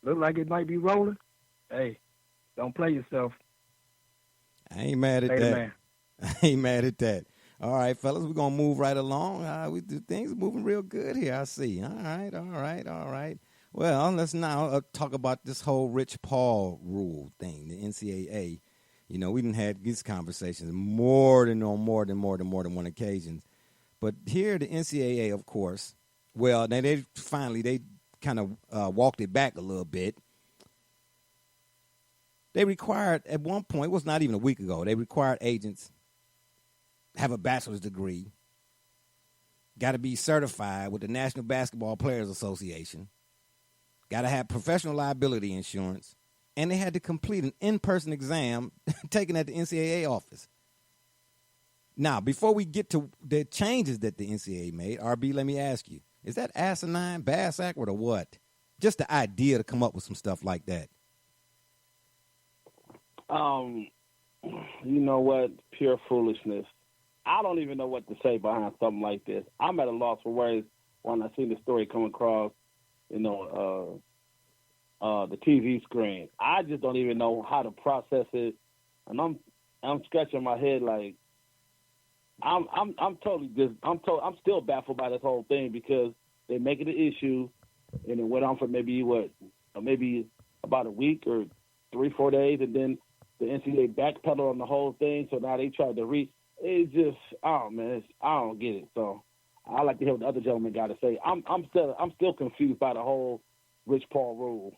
look like it might be rolling. Hey, don't play yourself. I ain't mad at Play that. the man. I ain't mad at that. All right, fellas, we're going to move right along. Things are moving real good here, I see. All right. Well, let's now talk about this whole Rich Paul rule thing, the NCAA. You know, we done had these conversations more than one occasion. But here, the NCAA, of course, well, now they kind of walked it back a little bit. They required, at one point, it was not even a week ago, they required agents have a bachelor's degree, got to be certified with the National Basketball Players Association, got to have professional liability insurance, and they had to complete an in-person exam taken at the NCAA office. Now, before we get to the changes that the NCAA made, RB, let me ask you, is that asinine, bass backward, or what? Just the idea to come up with some stuff like that. You know what? Pure foolishness. I don't even know what to say behind something like this. I'm at a loss for words when I see the story come across, you know, the TV screen. I just don't even know how to process it, and I'm scratching my head like I'm still baffled by this whole thing because they make it an issue, and it went on for maybe about a week or 3-4 days, and then the NCAA backpedaled on the whole thing. So now they tried to it's just, oh man, I don't get it. So I like to hear what the other gentleman got to say. I'm still confused by the whole Rich Paul rule.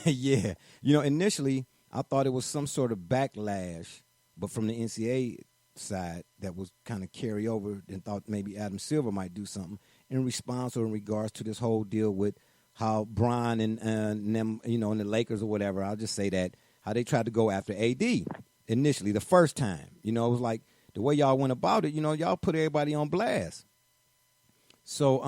Yeah, you know, initially I thought it was some sort of backlash, but from the NCAA side that was kind of carry over and thought maybe Adam Silver might do something in response or in regards to this whole deal with how Bron and them, and the Lakers or whatever, I'll just say that, how they tried to go after AD initially the first time. It was like the way y'all went about it, y'all put everybody on blast. So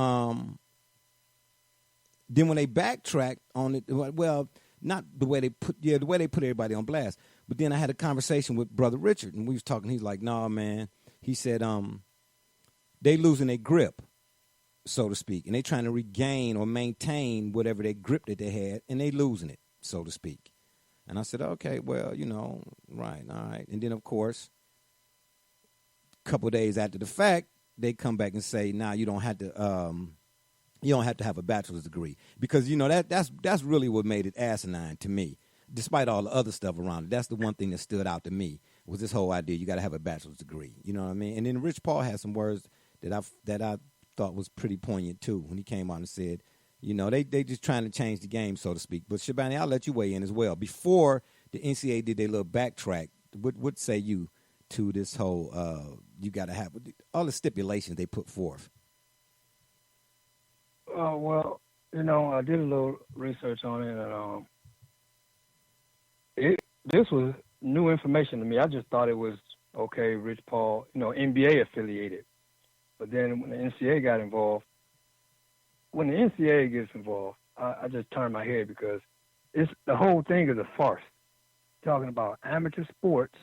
then when they backtracked on it, well, not the way they put everybody on blast. But then I had a conversation with Brother Richard, and we was talking. He's like, "Nah, man." He said, "They losing their grip, so to speak, and they trying to regain or maintain whatever their grip that they had, and they losing it, so to speak." And I said, "Okay, well, right, all right." And then, of course, a couple of days after the fact, they come back and say, "Nah, you don't have to." You don't have to have a bachelor's degree because that's really what made it asinine to me. Despite all the other stuff around it, that's the one thing that stood out to me was this whole idea you got to have a bachelor's degree. You know what I mean? And then Rich Paul had some words that I thought was pretty poignant too when he came out and said, they just trying to change the game, so to speak. But Shabani, I'll let you weigh in as well. Before the NCAA did their little backtrack, what say you to this whole you got to have all the stipulations they put forth? Well, I did a little research on it, and this was new information to me. I just thought it was okay, Rich Paul, NBA affiliated. But then when the NCAA got involved, when the NCAA gets involved, I just turn my head because the whole thing is a farce. Talking about amateur sports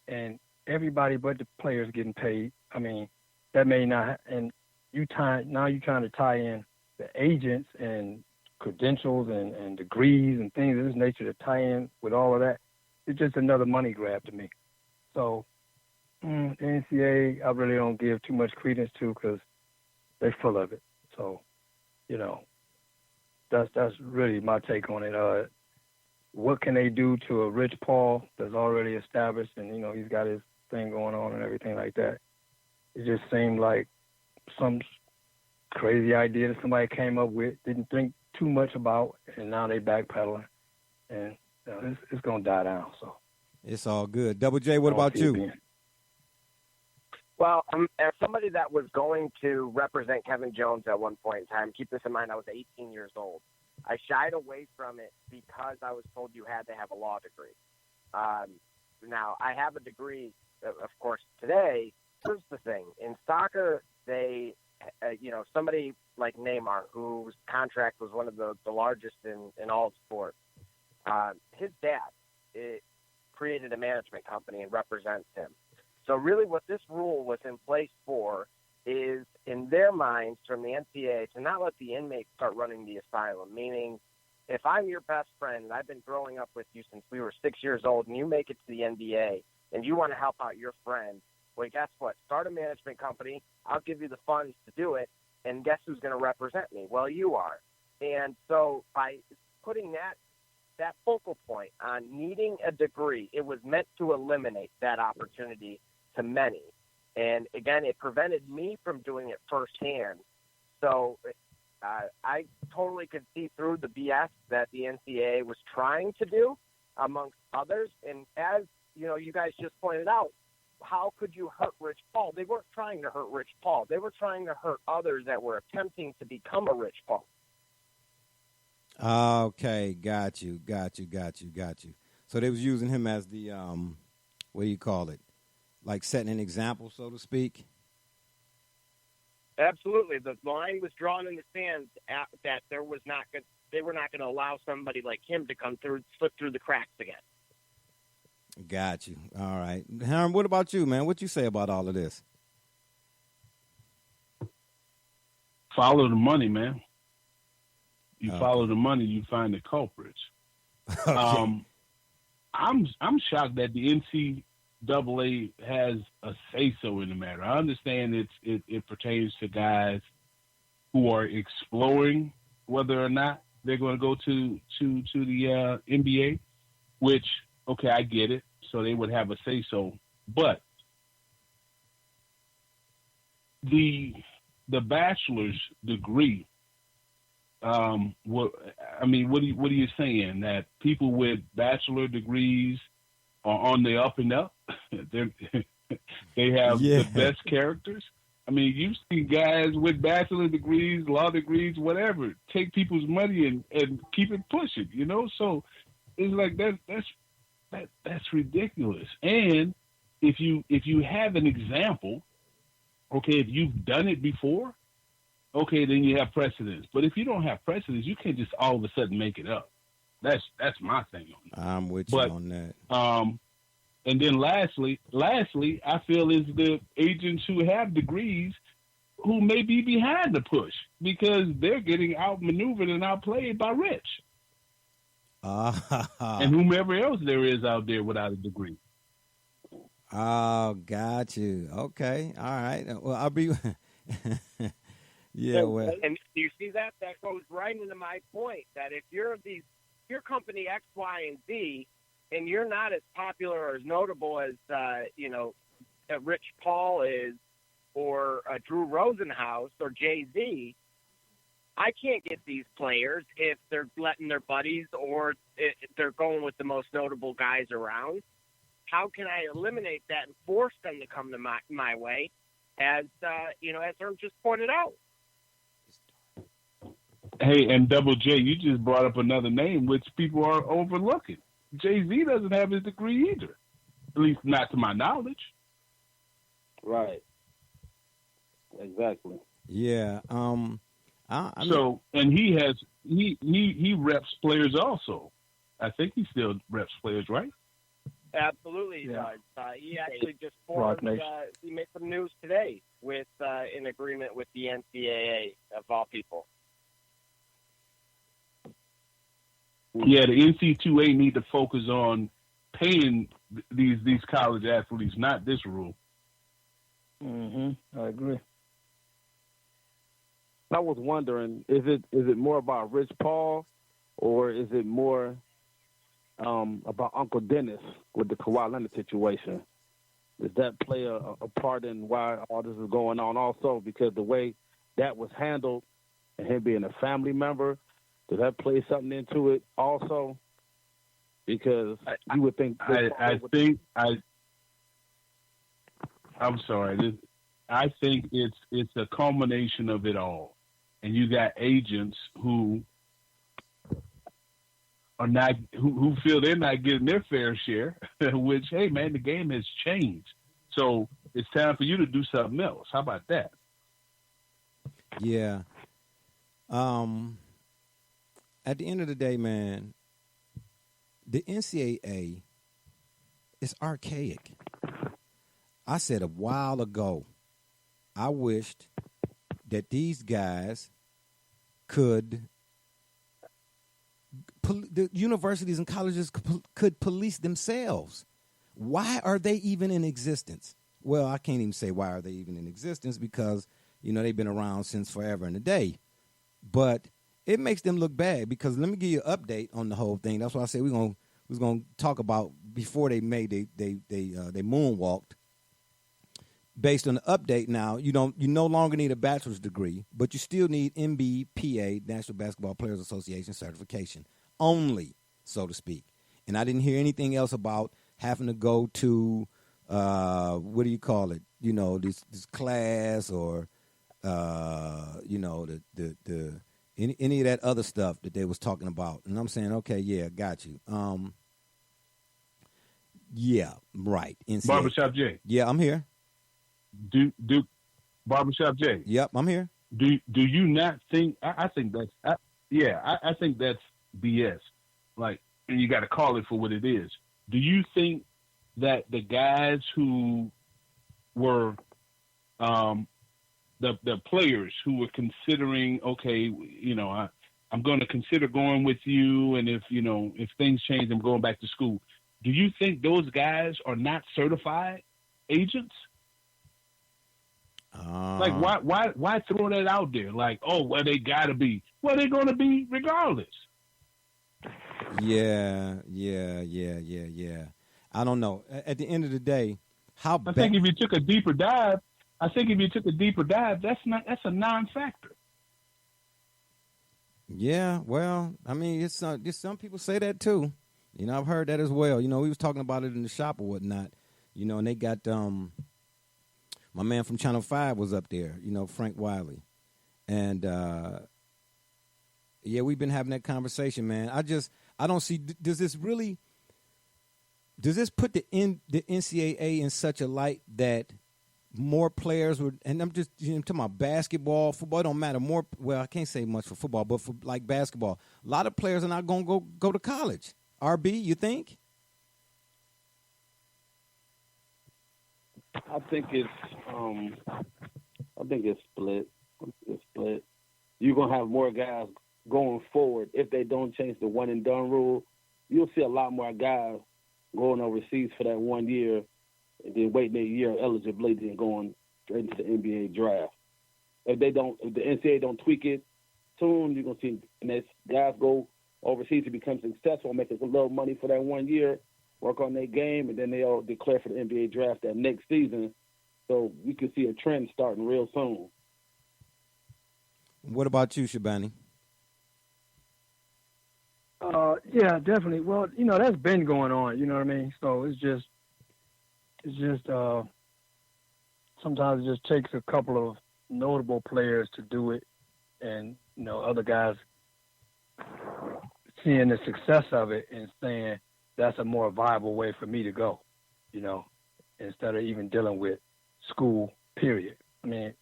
and everybody but the players getting paid. I mean, that may not, and you're trying to tie in the agents and credentials and degrees and things of this nature to tie in with all of that. It's just another money grab to me. So the NCAA, I really don't give too much credence to because they're full of it. So, that's really my take on it. What can they do to a Rich Paul that's already established and, he's got his thing going on and everything like that? It just seemed like some crazy idea that somebody came up with, didn't think too much about, and now they backpedaling, and it's going to die down. So it's all good. Double J, what about you? Well, as somebody that was going to represent Kevin Jones at one point in time, keep this in mind, I was 18 years old. I shied away from it because I was told you had to have a law degree. Now, I have a degree, of course, today. Here's the thing. In soccer, they, somebody like Neymar, whose contract was one of the largest in all of sports, his dad created a management company and represents him. So really what this rule was in place for is, in their minds, from the NCAA, to not let the inmates start running the asylum, meaning if I'm your best friend and I've been growing up with you since we were 6 years old and you make it to the NBA and you want to help out your friend, well, guess what? Start a management company. I'll give you the funds to do it, and guess who's going to represent me? Well, you are. And so by putting that focal point on needing a degree, it was meant to eliminate that opportunity to many. And again, it prevented me from doing it firsthand. So I totally could see through the BS that the NCAA was trying to do, amongst others. And as you guys just pointed out, how could you hurt Rich Paul? They weren't trying to hurt Rich Paul. They were trying to hurt others that were attempting to become a Rich Paul. Okay, got you. So they was using him as the, what do you call it? Like setting an example, so to speak? Absolutely. The line was drawn in the sand that they were not going to allow somebody like him to slip through the cracks again. Got you. All right. Herm, what about you, man? What you say about all of this? Follow the money, man. You follow the money, you find the culprits. Okay. I'm shocked that the NCAA has a say-so in the matter. I understand it pertains to guys who are exploring whether or not they're going to go to the NBA, which, okay, I get it. So they would have a say-so. But the bachelor's degree, what are you saying? That people with bachelor degrees are on the up and up? They have the best characters? I mean, you've seen guys with bachelor degrees, law degrees, whatever, take people's money and keep it pushing, you know? So it's like that's ridiculous. And if you have an example, okay, if you've done it before, okay, then you have precedence. But if you don't have precedence, you can't just all of a sudden make it up. That's my thing on that. I'm with you on that. And then lastly, I feel is the agents who have degrees who may be behind the push because they're getting outmaneuvered and outplayed by Rich. And whomever else there is out there without a degree. Oh, got you. Okay. All right. Well, I'll be yeah, well. And you see that? That goes right into my point that if you're your company X, Y, and Z, and you're not as popular or as notable as, Rich Paul is or Drew Rosenhaus or Jay-Z, I can't get these players if they're letting their buddies or if they're going with the most notable guys around. How can I eliminate that and force them to come to my way, as Herm just pointed out? Hey, and Double J, you just brought up another name which people are overlooking. Jay-Z doesn't have his degree either, at least not to my knowledge. Right. Exactly. Yeah. And he reps players also. I think he still reps players, right? Absolutely, he does. He actually just he made some news today with in agreement with the NCAA of all people. Yeah, the NCAA need to focus on paying these college athletes, not this rule. I agree. I was wondering, is it more about Rich Paul, or is it more about Uncle Dennis with the Kawhi Leonard situation? Does that play a part in why all this is going on also? Because the way that was handled and him being a family member, does that play something into it also? Because you would think... I'm sorry. I think it's a culmination of it all. And you got agents who are not who feel they're not getting their fair share, which, hey man, the game has changed. So it's time for you to do something else. How about that? Yeah. At the end of the day, man, the NCAA is archaic. I said a while ago, I wished that these guys the universities and colleges could police themselves. Why are they even in existence? Well, I can't even say why are they even in existence because, they've been around since forever and a day. But it makes them look bad because let me give you an update on the whole thing. That's why I said we was gonna talk about before they made they moonwalked. Based on the update now, you no longer need a bachelor's degree, but you still need NBPA, National Basketball Players Association certification, only, so to speak. And I didn't hear anything else about having to go to what do you call it? This class or any of that other stuff that they was talking about. And I'm saying, okay, yeah, got you. Yeah, right. NCAA. Barbershop J. Yeah, I'm here. Do Barbershop J. Yep, I'm here. Do you not think? I think that's I think that's BS. Like, and you got to call it for what it is. Do you think that the guys who were the players who were considering, okay, I'm going to consider going with you, and if things change, I'm going back to school. Do you think those guys are not certified agents? Like, why throw that out there? Like, they got to be. Well, they're going to be regardless. Yeah. I don't know. At the end of the day, I think if you took a deeper dive, that's a non-factor. Yeah, well, I mean, it's some people say that too. I've heard that as well. We was talking about it in the shop or whatnot. And they got My man from Channel 5 was up there, Frank Wiley. And, we've been having that conversation, man. I don't see, does this put the NCAA in such a light that more players would, and I'm just talking about basketball, football, it don't matter. I can't say much for football, but for like basketball, a lot of players are not going to go to college. RB, you think? I think it's split. It's split. You're gonna have more guys going forward if they don't change the one and done rule. You'll see a lot more guys going overseas for that 1 year and then waiting a year of eligibility and going straight into the NBA draft. If the NCAA don't tweak it soon, you're gonna see guys go overseas to become successful, make a little money for that 1 year, work on their game, and then they'll declare for the NBA draft that next season. So we can see a trend starting real soon. What about you, Shabani? Yeah, definitely. Well, that's been going on, you know what I mean? So it's just sometimes it just takes a couple of notable players to do it, and, other guys seeing the success of it and saying that's a more viable way for me to go, instead of even dealing with school, period. I mean,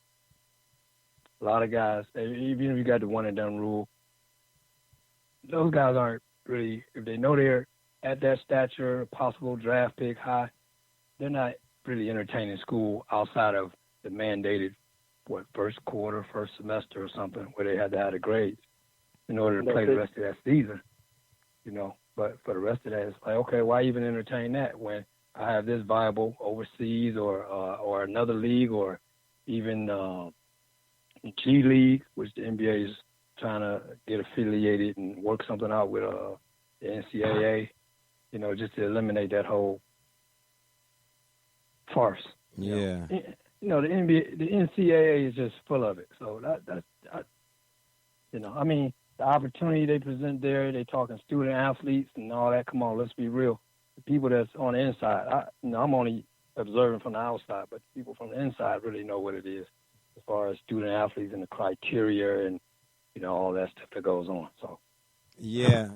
a lot of guys, even if you got the one and done rule, those guys aren't really, if they know they're at that stature, possible draft pick high, they're not really entertaining school outside of the mandated, first quarter, first semester or something, where they had to have the grades in order to play the rest of that season, But for the rest of that, it's like, okay, why even entertain that when I have this viable overseas or another league or even G League, which the NBA is trying to get affiliated and work something out with the NCAA, just to eliminate that whole farce. Yeah. The NBA, the NCAA is just full of it. So the opportunity they present there, they talking student athletes and all that. Come on, let's be real. The people that's on the inside, I'm only observing from the outside, but people from the inside really know what it is as far as student athletes and the criteria and, all that stuff that goes on. So, yeah.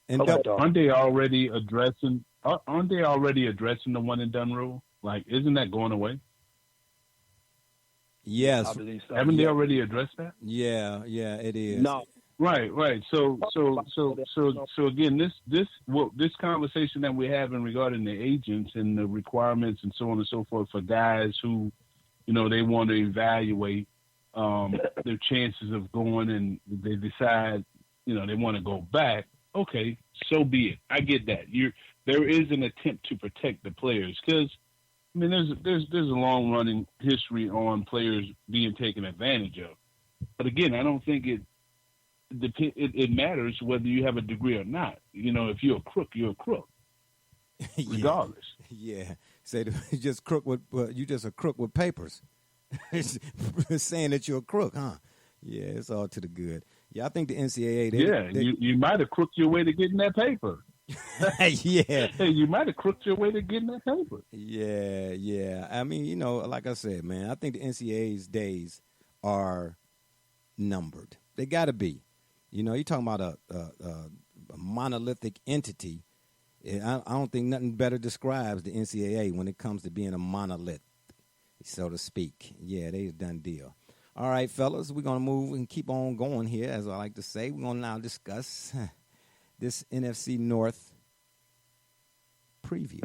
And aren't they already addressing the one and done rule? Like, isn't that going away? Yes. I believe so. Haven't they already addressed that? Yeah, it is. No. Right. So again, this conversation that we're having regarding the agents and the requirements and so on and so forth for guys who, they want to evaluate their chances of going, and they decide, they want to go back. Okay, so be it. I get that. There is an attempt to protect the players because, there's a long running history on players being taken advantage of. But again, I don't think it matters whether you have a degree or not. If you're a crook, you're a crook, regardless. Yeah. Say you just a crook with papers. Saying that you're a crook, huh? Yeah, it's all to the good. Yeah, I think the NCAA. You might have crooked your way to getting that paper. Yeah. Hey, you might have crooked your way to getting that paper. Yeah. I mean, like I said, man, I think the NCAA's days are numbered. They got to be. You're talking about a monolithic entity. I don't think nothing better describes the NCAA when it comes to being a monolith, so to speak. Yeah, they've done deal. All right, fellas, we're going to move and keep on going here, as I like to say. We're going to now discuss this NFC North preview.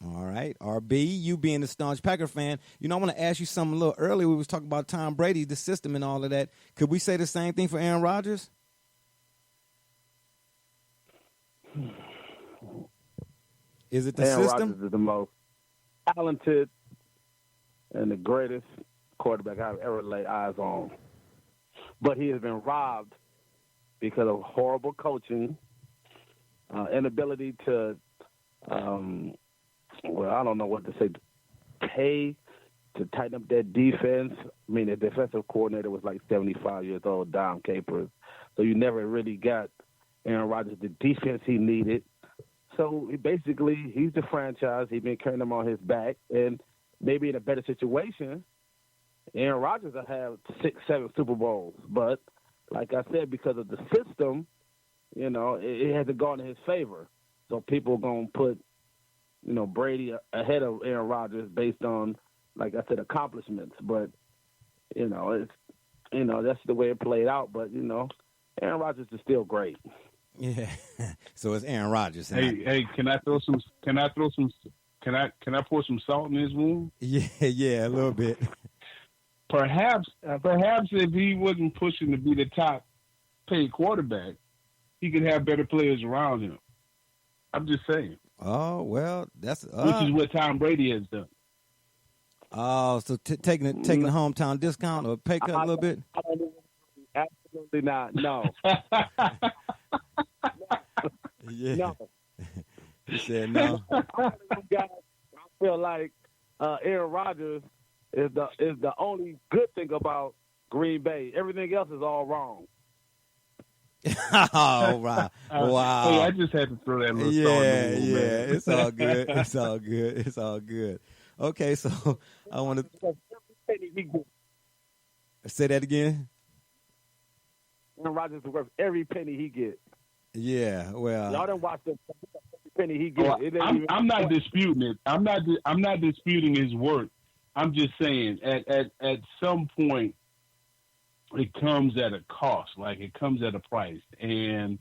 All right, RB, you being a staunch Packer fan, I want to ask you something a little earlier. We was talking about Tom Brady, the system and all of that. Could we say the same thing for Aaron Rodgers? Is it the Aaron system? Rodgers is the most talented and the greatest quarterback I've ever laid eyes on. But he has been robbed because of horrible coaching, inability to, I don't know what to say, pay to tighten up that defense. The defensive coordinator was like 75 years old, Dom Capers. So you never really got Aaron Rodgers the defense he needed. So basically, he's the franchise. He's been carrying them on his back, and maybe in a better situation, Aaron Rodgers will have 6, 7 Super Bowls. But like I said, because of the system, it hasn't gone in his favor. So people are going to put, Brady ahead of Aaron Rodgers based on, like I said, accomplishments. But, it's, that's the way it played out. But, Aaron Rodgers is still great. Yeah. So it's Aaron Rodgers. Hey, can I pour some salt in his wound? Yeah, a little bit. Perhaps if he wasn't pushing to be the top paid quarterback, he could have better players around him. I'm just saying. Oh, well, that's which is what Tom Brady has done. Oh, so taking the hometown discount or pay cut a little bit? Absolutely not. No. Yeah. No. He said no. I feel like Aaron Rodgers is the only good thing about Green Bay. Everything else is all wrong. Oh, wow. Wow. Hey, I just had to throw that little salt in the man. It's all good. It's all good. It's all good. Okay, so I want to say that again. Aaron Rodgers is worth every penny he gets. Yeah, well, y'all done watch the penny he gets. I'm not disputing it. I'm not disputing his work. I'm just saying at some point it comes at a cost, like it comes at a price, and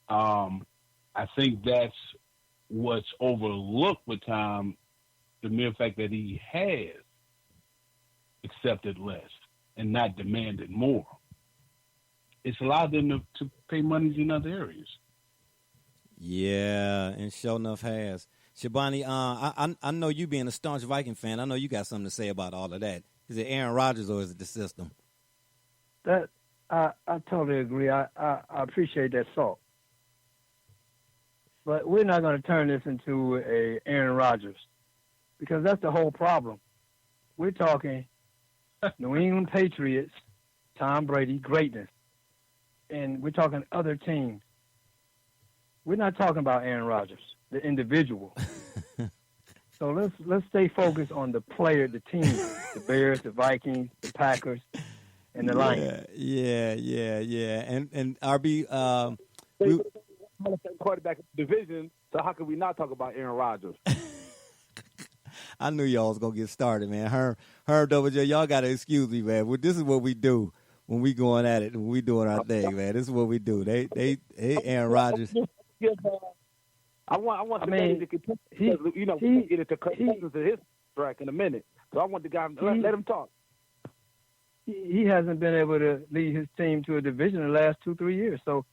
I think that's what's overlooked with Tom, the mere fact that he has accepted less and not demanded more. It's allowed them to pay monies in other areas. Yeah, and sure enough has. Shabani, I know you being a staunch Viking fan, I know you got something to say about all of that. Is it Aaron Rodgers or is it the system? That I totally agree. I appreciate that salt. But we're not going to turn this into a Aaron Rodgers because that's the whole problem. We're talking New England Patriots, Tom Brady, greatness. And we're talking other teams. We're not talking about Aaron Rodgers, the individual. So let's stay focused on the player, the team, the Bears, the Vikings, the Packers, and the Lions. Yeah. And RB, quarterback in the division. So how can we not talk about Aaron Rodgers? I knew y'all was gonna get started, man. Herb Double J, y'all gotta excuse me, man. Well, this is what we do when we going at it, when we doing our thing, man. This is what we do. They Aaron Rodgers. I want somebody to continue. We can get into questions of his track in a minute. So I want the guy let him talk. He hasn't been able to lead his team to a division in the last 2-3 years. So,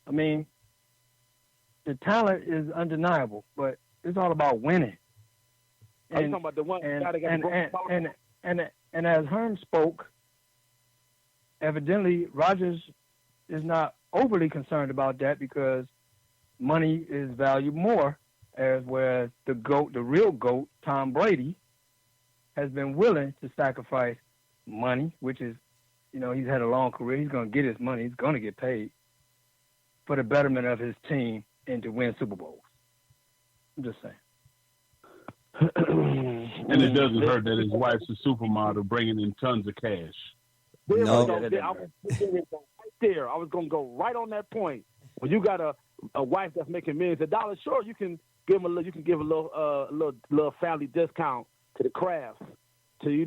I mean, the talent is undeniable, but it's all about winning. And, talking about the one and as Herm spoke, evidently Rodgers is not overly concerned about that because money is valued more, whereas the real GOAT, Tom Brady, has been willing to sacrifice money, which is, he's had a long career. He's going to get his money. He's going to get paid for the betterment of his team and to win Super Bowls. I'm just saying. And it doesn't hurt that his wife's a supermodel bringing in tons of cash. No. I was going to go right on that point. When you got a wife that's making millions of dollars, sure, you can give a little family discount to the crafts. So don't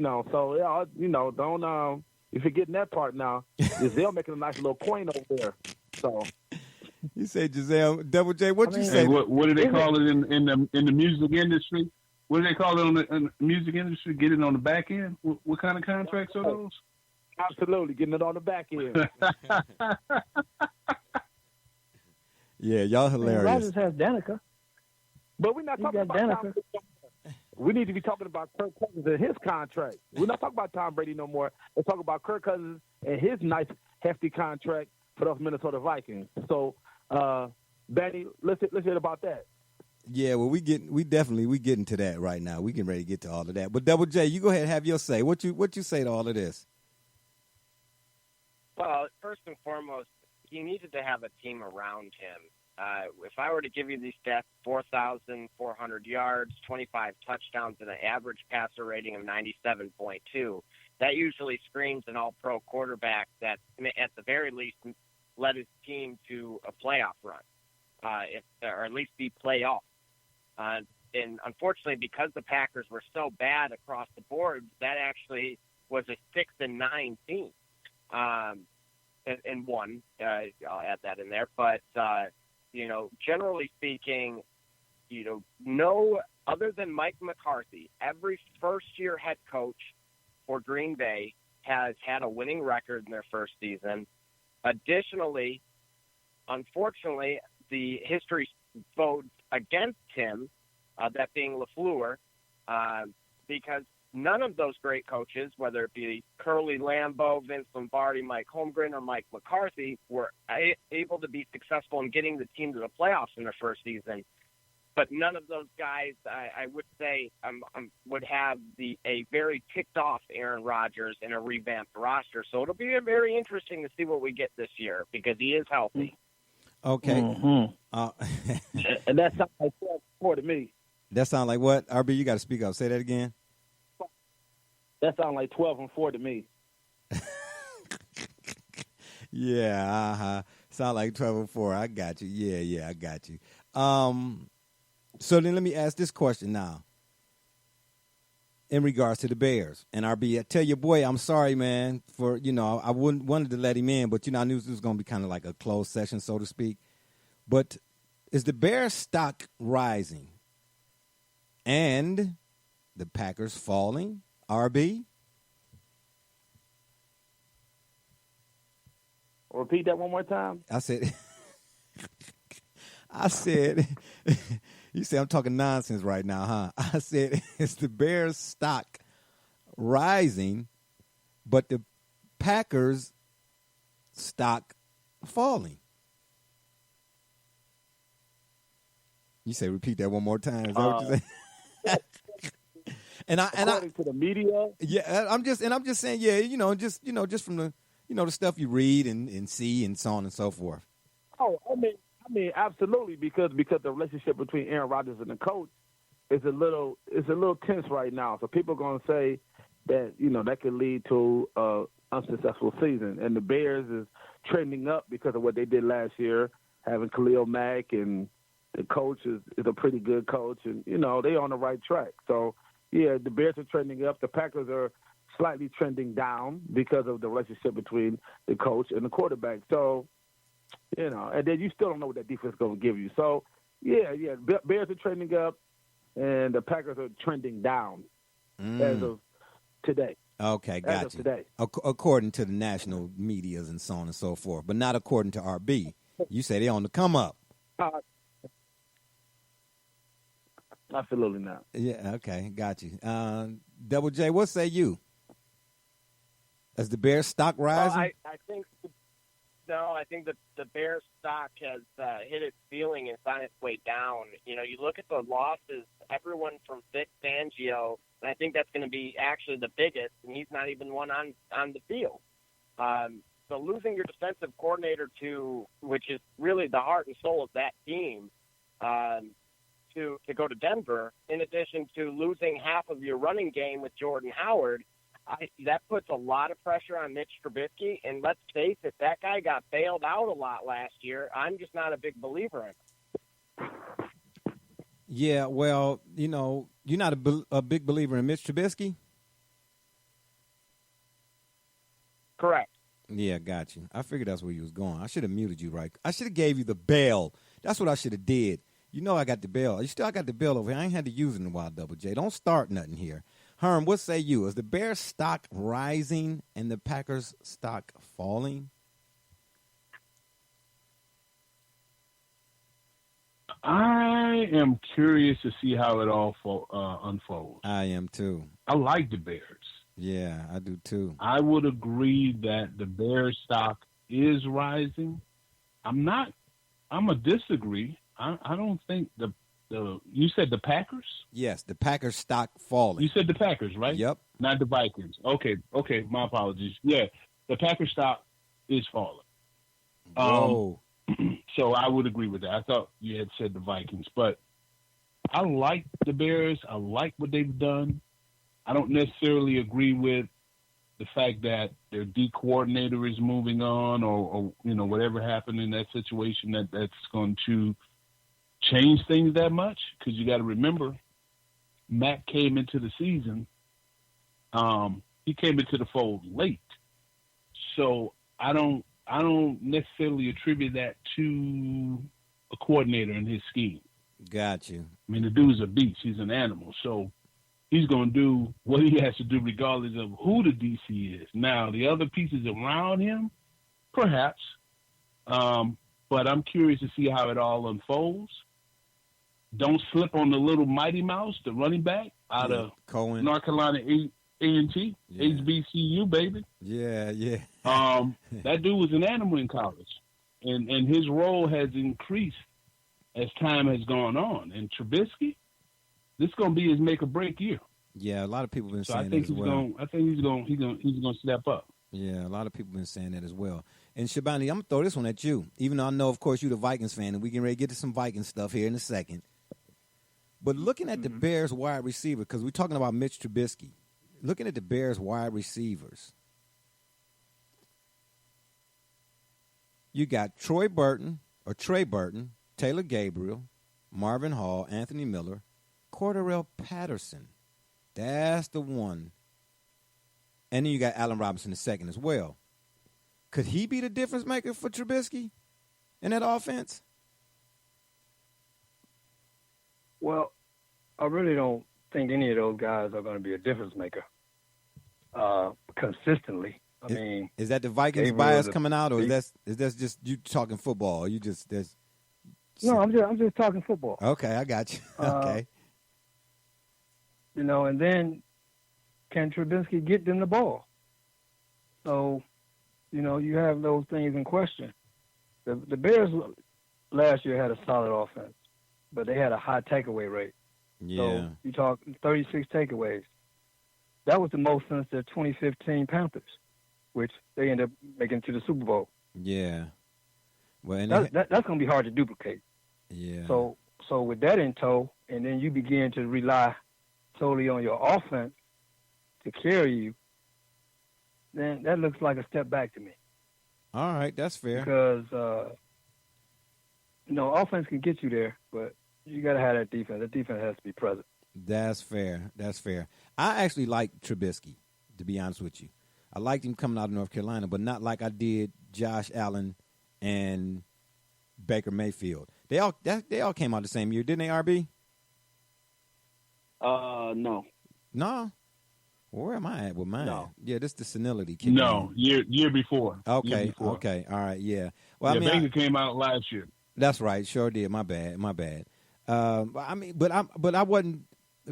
you're forgetting that part now. Giselle making a nice little coin over there. So you say Giselle, Double J, you say? Hey, what do they call it in the music industry? What do they call it in the music industry? Get it on the back end? What kind of contracts are those? Absolutely, getting it on the back end. Yeah, y'all hilarious. Rodgers has Danica. But we're not talking about Danica. We need to be talking about Kirk Cousins and his contract. We're not talking about Tom Brady no more. Let's talk about Kirk Cousins and his nice, hefty contract for those Minnesota Vikings. So, Benny, let's hear about that. Yeah, well, we getting to that right now. We getting ready to get to all of that. But Double J, you go ahead and have your say. What you say to all of this? Well, first and foremost, he needed to have a team around him if I were to give you these stats, 4,400 yards, 25 touchdowns, and an average passer rating of 97.2, that usually screams an all-pro quarterback that, at the very least, led his team to a playoff run, or at least be playoff. And unfortunately, because the Packers were so bad across the board, that actually was a 6-9 team. And one, I'll add that in there. But, generally speaking, no, other than Mike McCarthy, every first-year head coach for Green Bay has had a winning record in their first season. Additionally, unfortunately, the history votes against him, that being LaFleur, because none of those great coaches, whether it be Curly Lambeau, Vince Lombardi, Mike Holmgren, or Mike McCarthy, were able to be successful in getting the team to the playoffs in their first season. But none of those guys, I would say, would have a very ticked-off Aaron Rodgers in a revamped roster. So it'll be very interesting to see what we get this year because he is healthy. Okay. Mm-hmm. And that sounds like 12-4 to me. That sounds like what? RB, you got to speak up. Say that again. That sounds like 12-4 to me. Yeah, sound like 12-4. I got you. Yeah, I got you. So then let me ask this question now. In regards to the Bears and RB, I tell your boy, I'm sorry, man, for, I wanted to let him in, but, I knew this was going to be kind of like a closed session, so to speak. But is the Bears stock rising and the Packers falling, RB? Repeat that one more time. I said, you say I'm talking nonsense right now, huh? I said, is the Bears stock rising, but the Packers stock falling? You say, repeat that one more time. Is that what you say? According to the media. Yeah, I'm just saying, yeah, just from the, the stuff you read and see and so on and so forth. Oh, I mean, absolutely, because the relationship between Aaron Rodgers and the coach is a little tense right now. So people are going to say that that could lead to an unsuccessful season, and the Bears is trending up because of what they did last year, having Khalil Mack, and the coach is a pretty good coach, and they're on the right track. So yeah, the Bears are trending up. The Packers are slightly trending down because of the relationship between the coach and the quarterback. So, and then you still don't know what that defense is going to give you. So, yeah, Bears are trending up, and the Packers are trending down as of today. Okay, gotcha. As of today. According to the national medias and so on and so forth, but not according to RB. You say they're on the come up. Absolutely not. Yeah, okay, got you. Double J, what say you? Is the Bears stock rising? I think that the Bears stock has hit its ceiling and is on its way down. You look at the losses, everyone from Vic Fangio, and I think that's going to be actually the biggest, and he's not even one on the field. So losing your defensive coordinator which is really the heart and soul of that team, to go to Denver, in addition to losing half of your running game with Jordan Howard, that puts a lot of pressure on Mitch Trubisky. And let's face it, that guy got bailed out a lot last year. I'm just not a big believer in him. Yeah, well, you're not a big believer in Mitch Trubisky? Correct. Yeah, got you. I figured that's where you was going. I should have muted you, right? I should have gave you the bail. That's what I should have did. I got the bail. I got the bail over here. I ain't had to use it in a while, Double J. Don't start nothing here. Herm, what say you? Is the Bears stock rising and the Packers stock falling? I am curious to see how it all unfolds. I am too. I like the Bears. Yeah, I do too. I would agree that the Bears stock is rising. I'm a disagree. I don't think you said the Packers? Yes, the Packers stock falling. You said the Packers, right? Yep. Not the Vikings. Okay, my apologies. Yeah, the Packers stock is falling. Whoa. So I would agree with that. I thought you had said the Vikings, but I like the Bears. I like what they've done. I don't necessarily agree with the fact that their D coordinator is moving on, or whatever happened in that situation that's going to change things that much. Because you got to remember, Matt came into the season. He came into the fold late, so I don't necessarily attribute that to a coordinator in his scheme. Got you. I mean, the dude's a beast. He's an animal. So he's going to do what he has to do regardless of who the DC is. Now, the other pieces around him, perhaps. But I'm curious to see how it all unfolds. Don't slip on the little Mighty Mouse, the running back out of Cohen. North Carolina A&T, HBCU, baby. Yeah. That dude was an animal in college. And his role has increased as time has gone on. And Trubisky, this is going to be his make or break year. Yeah, a lot of people have been saying I think that as well. I think he's going to step up. Yeah, a lot of people have been saying that as well. And Shabani, I'm going to throw this one at you, even though I know, of course, you're the Vikings fan, and we can ready to get to some Vikings stuff here in a second. But looking at the Bears wide receiver, because we're talking about Mitch Trubisky, looking at the Bears wide receivers, you got Trey Burton, Taylor Gabriel, Marvin Hall, Anthony Miller, Cordarrelle Patterson. That's the one. And then you got Allen Robinson II as well. Could he be the difference maker for Trubisky in that offense? Well, I really don't think any of those guys are going to be a difference maker consistently. I mean, is that the Vikings bias coming out, or is that just you talking football? Or you just No, I'm just talking football. Okay, I got you. Okay. And then can Trubisky get them the ball? So, you have those things in question. The Bears last year had a solid offense, but they had a high takeaway rate. Yeah. So you talk 36 takeaways. That was the most since the 2015 Panthers, which they ended up making to the Super Bowl. Yeah. Well, that's going to be hard to duplicate. Yeah. So with that in tow, and then you begin to rely solely on your offense to carry you, then that looks like a step back to me. All right, that's fair. Because offense can get you there, but you got to have that defense. That defense has to be present. That's fair. I actually like Trubisky, to be honest with you. I liked him coming out of North Carolina, but not like I did Josh Allen and Baker Mayfield. They all came out the same year, didn't they, RB? No. No? Where am I at with mine? No. Yeah, this is the senility. No, year before. Okay, year before. Okay, all right, yeah. Well, yeah, Baker came out last year. That's right, sure did. My bad. But I wasn't.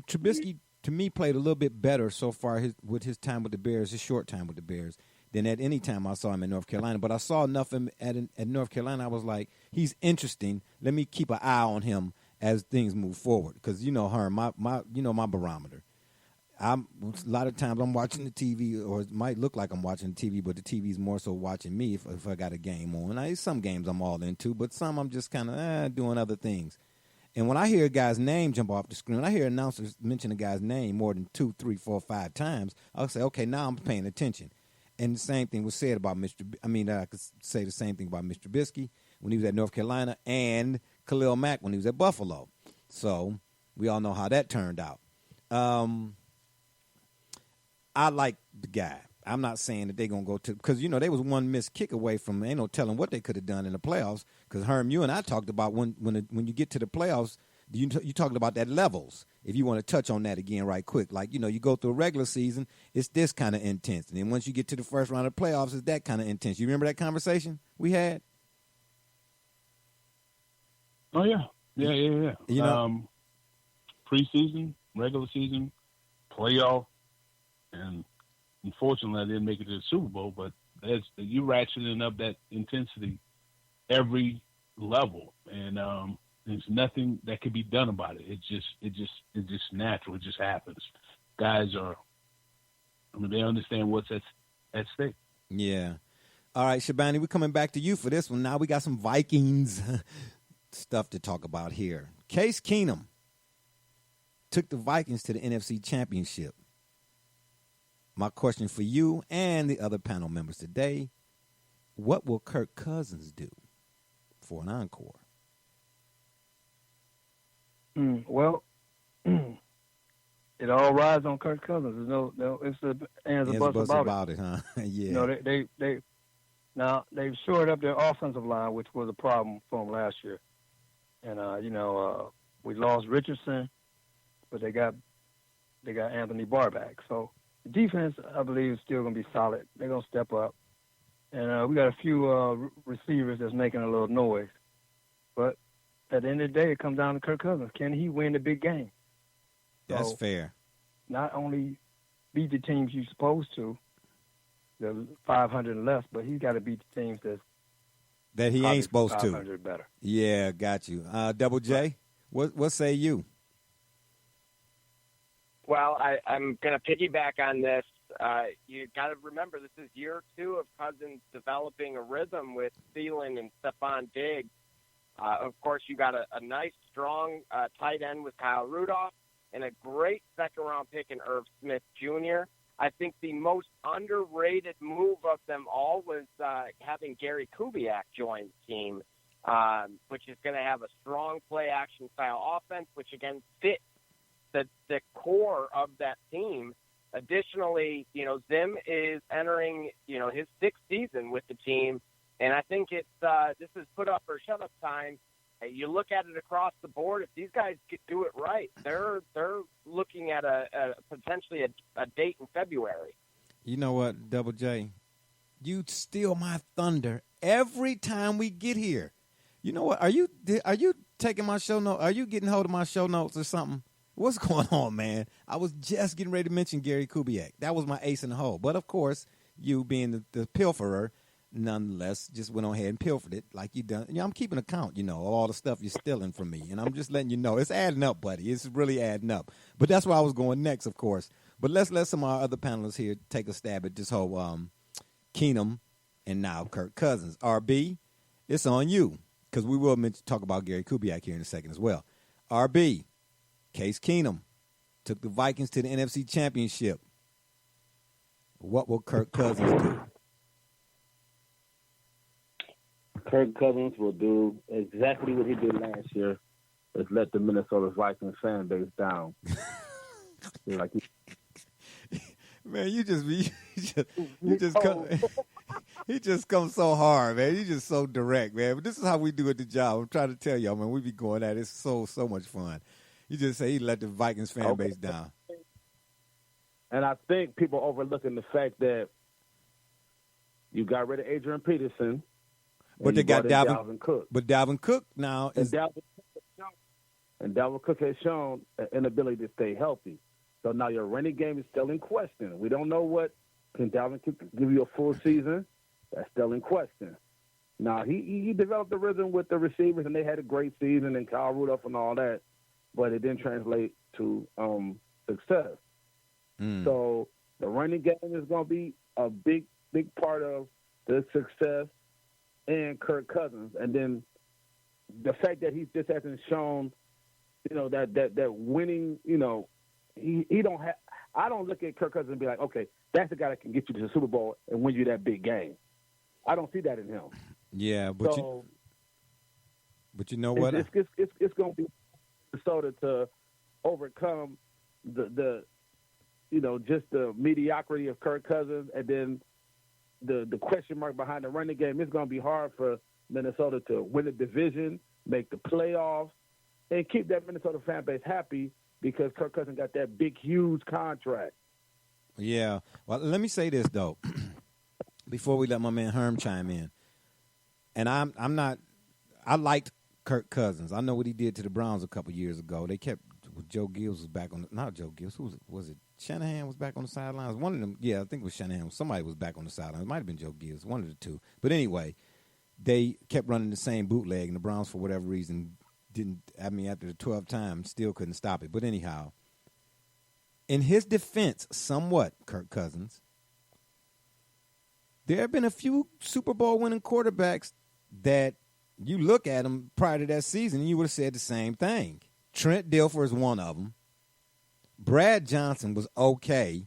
Trubisky to me played a little bit better so far with his time with the Bears, his short time with the Bears, than at any time I saw him in North Carolina. But I saw enough of him at North Carolina. I was like, he's interesting. Let me keep an eye on him as things move forward, because Herm, my barometer. A lot of times I'm watching the TV, or it might look like I'm watching the TV, but the TV's more so watching me if I got a game on. Some games I'm all into, but some I'm just kind of doing other things. And when I hear a guy's name jump off the screen, when I hear announcers mention a guy's name more than 2, 3, 4, 5 times, I'll say, okay, now I'm paying attention. And the same thing was said about I could say the same thing about Mr. Trubisky when he was at North Carolina, and Khalil Mack when he was at Buffalo. So we all know how that turned out. I like the guy. I'm not saying that they're going to go to – because, they was one missed kick away from – ain't no telling what they could have done in the playoffs, because, Herm, you and I talked about when you get to the playoffs, you talking about that levels, if you want to touch on that again right quick. Like, you go through a regular season, it's this kind of intense. And then once you get to the first round of playoffs, it's that kind of intense. You remember that conversation we had? Oh, yeah. Yeah. Preseason, regular season, playoff, and unfortunately, I didn't make it to the Super Bowl, but you ratcheting up that intensity every level, and there's nothing that can be done about it. It's just natural. It just happens. Guys they understand what's at stake. Yeah. All right, Shabani, we're coming back to you for this one. Now we got some Vikings stuff to talk about here. Case Keenum took the Vikings to the NFC Championship. My question for you and the other panel members today, what will Kirk Cousins do for an encore? Well, it all rides on Kirk Cousins. There's no ifs and buts about it, huh? Yeah. You know, they've shored up their offensive line, which was a problem for them last year. And we lost Richardson, but they got Anthony Barr back. So the defense, I believe, is still going to be solid. They're going to step up. And we got a few receivers that's making a little noise. But at the end of the day, it comes down to Kirk Cousins. Can he win the big game? That's fair. Not only beat the teams you're supposed to, the 500 and less, but he's got to beat the teams that he ain't supposed to. 500 better. Yeah, got you. Double J, what say you? Well, I'm going to piggyback on this. You got to remember, this is year 2 of Cousins developing a rhythm with Thielen and Stephon Diggs. Of course, you got a nice, strong tight end with Kyle Rudolph and a great second-round pick in Irv Smith Jr. I think the most underrated move of them all was having Gary Kubiak join the team, which is going to have a strong play-action style offense, which, again, fits the core of that team. Additionally, Zim is entering, his 6th season with the team, and I think this is put up or shut up time. You look at it across the board. If these guys do it right, they're looking at potentially a date in February. You know what, Double J? You steal my thunder every time we get here. You know what? Are you taking my show notes? Are you getting hold of my show notes or something? What's going on, man? I was just getting ready to mention Gary Kubiak. That was my ace in the hole. But, of course, you being the pilferer, nonetheless, just went on ahead and pilfered it like you done. I'm keeping account, of all the stuff you're stealing from me. And I'm just letting you know. It's adding up, buddy. It's really adding up. But that's where I was going next, of course. But let's let some of our other panelists here take a stab at this whole Keenum and now Kirk Cousins. RB, it's on you, because we will talk about Gary Kubiak here in a second as well. RB, Case Keenum took the Vikings to the NFC Championship. What will Kirk Cousins do? Kirk Cousins will do exactly what he did last year, is let the Minnesota Vikings fan base down. Man, he just comes so hard, man. He just so direct, man. But this is how we do at the job. I'm trying to tell y'all, man, we be going at it. It's so much fun. You just say he let the Vikings fan base down. And I think people overlooking the fact that you got rid of Adrian Peterson. But they got Dalvin Cook. But Dalvin Cook now is. And Dalvin Cook has shown an inability to stay healthy. So now your running game is still in question. We don't know what can Dalvin Cook give you a full season. That's still in question. Now he developed the rhythm with the receivers, and they had a great season, and Kyle Rudolph and all that, but it didn't translate to success. So the running game is going to be a big part of the success and Kirk Cousins. And then the fact that he just hasn't shown, that winning, he don't have. I don't look at Kirk Cousins and be like, okay, that's the guy that can get you to the Super Bowl and win you that big game. I don't see that in him. Yeah, but you know what? It's going to be Minnesota to overcome the just the mediocrity of Kirk Cousins, and then the question mark behind the running game. It's going to be hard for Minnesota to win the division, make the playoffs, and keep that Minnesota fan base happy because Kirk Cousins got that big, huge contract. Yeah. Well, let me say this, though, before we let my man Herm chime in. And I liked Kirk Cousins. I know what he did to the Browns a couple years ago. They kept Joe Gibbs was back on – not Joe Gibbs. Who was it? Shanahan was back on the sidelines. One of them – yeah, I think it was Shanahan. Somebody was back on the sidelines. It might have been Joe Gibbs, one of the two. But anyway, they kept running the same bootleg, and the Browns, for whatever reason, after the 12th time, still couldn't stop it. But anyhow, in his defense, somewhat, Kirk Cousins, there have been a few Super Bowl winning quarterbacks that you look at them prior to that season and you would have said the same thing. Trent Dilfer is one of them. Brad Johnson was okay.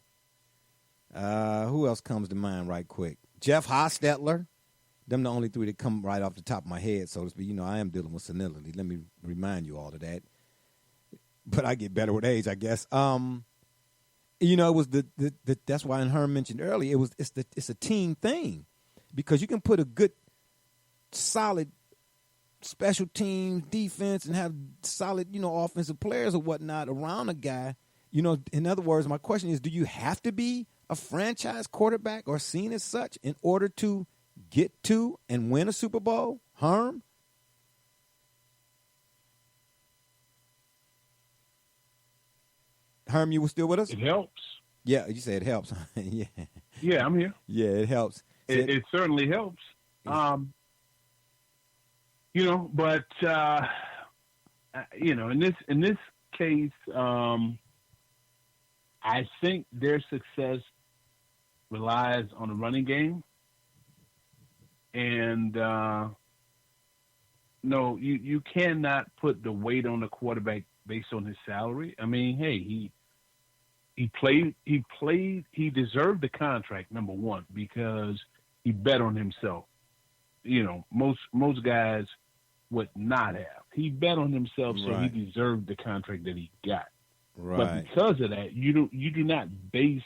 Who else comes to mind right quick? Jeff Hostetler. Them the only three that come right off the top of my head, so to speak. You know, I am dealing with senility. Let me remind you all of that. But I get better with age, I guess. You know, it was the that's why Herm mentioned earlier, it's a team thing. Because you can put a good, solid special team defense and have solid, you know, offensive players or whatnot around a guy. You know, in other words, my question is, do you have to be a franchise quarterback or seen as such in order to get to and win a Super Bowl? Herm? Herm, you were still with us? It helps. Yeah, you said it helps. Yeah, I'm here. Yeah, it helps. It certainly helps. You know, but you know, in this case, I think their success relies on the running game, and no, you cannot put the weight on the quarterback based on his salary. I mean, hey, he deserved the contract, number one, because he bet on himself. You know, most guys would not have. He bet on himself, so right. He deserved the contract that he got. Right. But because of that, you do not base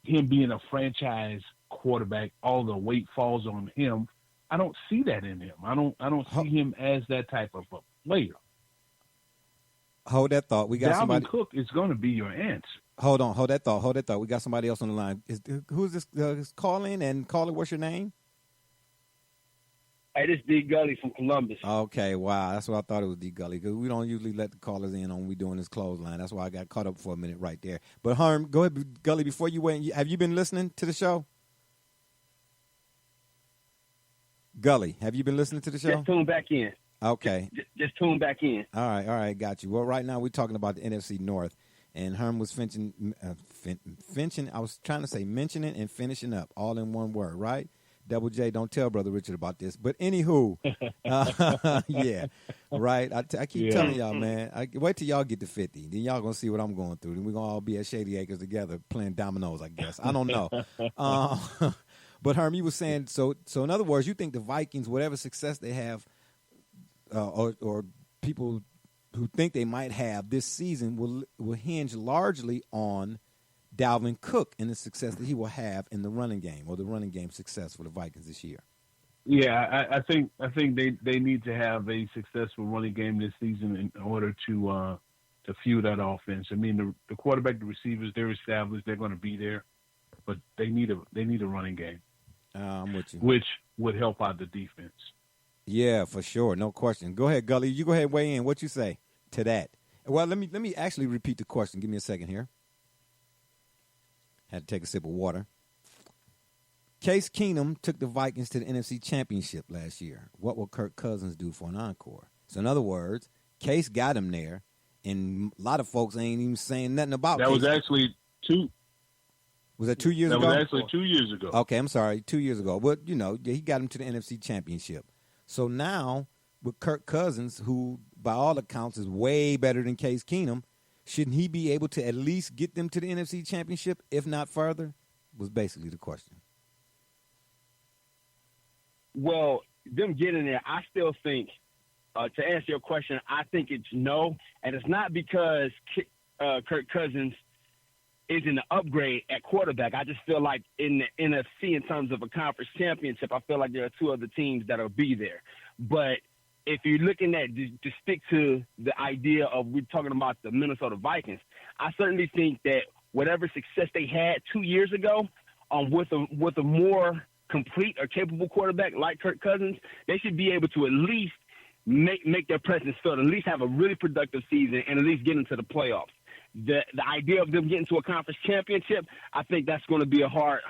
him being a franchise quarterback, all the weight falls on him. I don't see that in him. I don't see him as that type of a player. Hold that thought. We got Dalvin somebody. Cook is going to be your answer. Hold on. Hold that thought. We got somebody else on the line. Who's this calling? And caller, what's your name? Hey, this is D. Gully from Columbus. Okay, wow. That's what I thought it was D. Gully, because we don't usually let the callers in on when we doing this clothesline. That's why I got caught up for a minute right there. But, Herm, go ahead, Gully, before you went, have you been listening to the show? Gully, have you been listening to the show? Just tune back in. Okay. Just tune back in. All right, got you. Well, right now we're talking about the NFC North, and Herm was mentioning, I was trying to say mentioning and finishing up, all in one word, right? Double J, don't tell Brother Richard about this. But anywho, yeah, right. I keep telling y'all, man, wait till y'all get to 50. Then y'all going to see what I'm going through. Then we're going to all be at Shady Acres together playing dominoes, I guess. I don't know. But, Herm, you were saying, so in other words, you think the Vikings, whatever success they have, or people who think they might have this season will hinge largely on Dalvin Cook and the success that he will have in the running game, or the running game success for the Vikings this year. Yeah, I think they need to have a successful running game this season in order to fuel that offense. I mean, the quarterback, the receivers, they're established; they're going to be there, but they need a running game. I'm with you, which would help out the defense. Yeah, for sure, no question. Go ahead, Gully. You go ahead and weigh in. What you say to that? Well, let me actually repeat the question. Give me a second here. Had to take a sip of water. Case Keenum took the Vikings to the NFC Championship last year. What will Kirk Cousins do for an encore? So, in other words, Case got him there, and a lot of folks ain't even saying nothing about that. Case. Was actually 2. Was that 2 years ago? That was actually 2 years ago. Okay, I'm sorry, 2 years ago. But, you know, he got him to the NFC Championship. So now, with Kirk Cousins, who, by all accounts, is way better than Case Keenum, shouldn't he be able to at least get them to the NFC Championship, if not further, was basically the question. Well, them getting there, I still think, to answer your question, I think it's no. And it's not because Kirk Cousins isn't an upgrade at quarterback. I just feel like in the NFC, in terms of a conference championship, I feel like there are two other teams that will be there. But if you're looking at to stick to the idea of we're talking about the Minnesota Vikings, I certainly think that whatever success they had 2 years ago, with a more complete or capable quarterback like Kirk Cousins, they should be able to at least make their presence felt, at least have a really productive season, and at least get into the playoffs. The idea of them getting to a conference championship, I think that's going to be a hard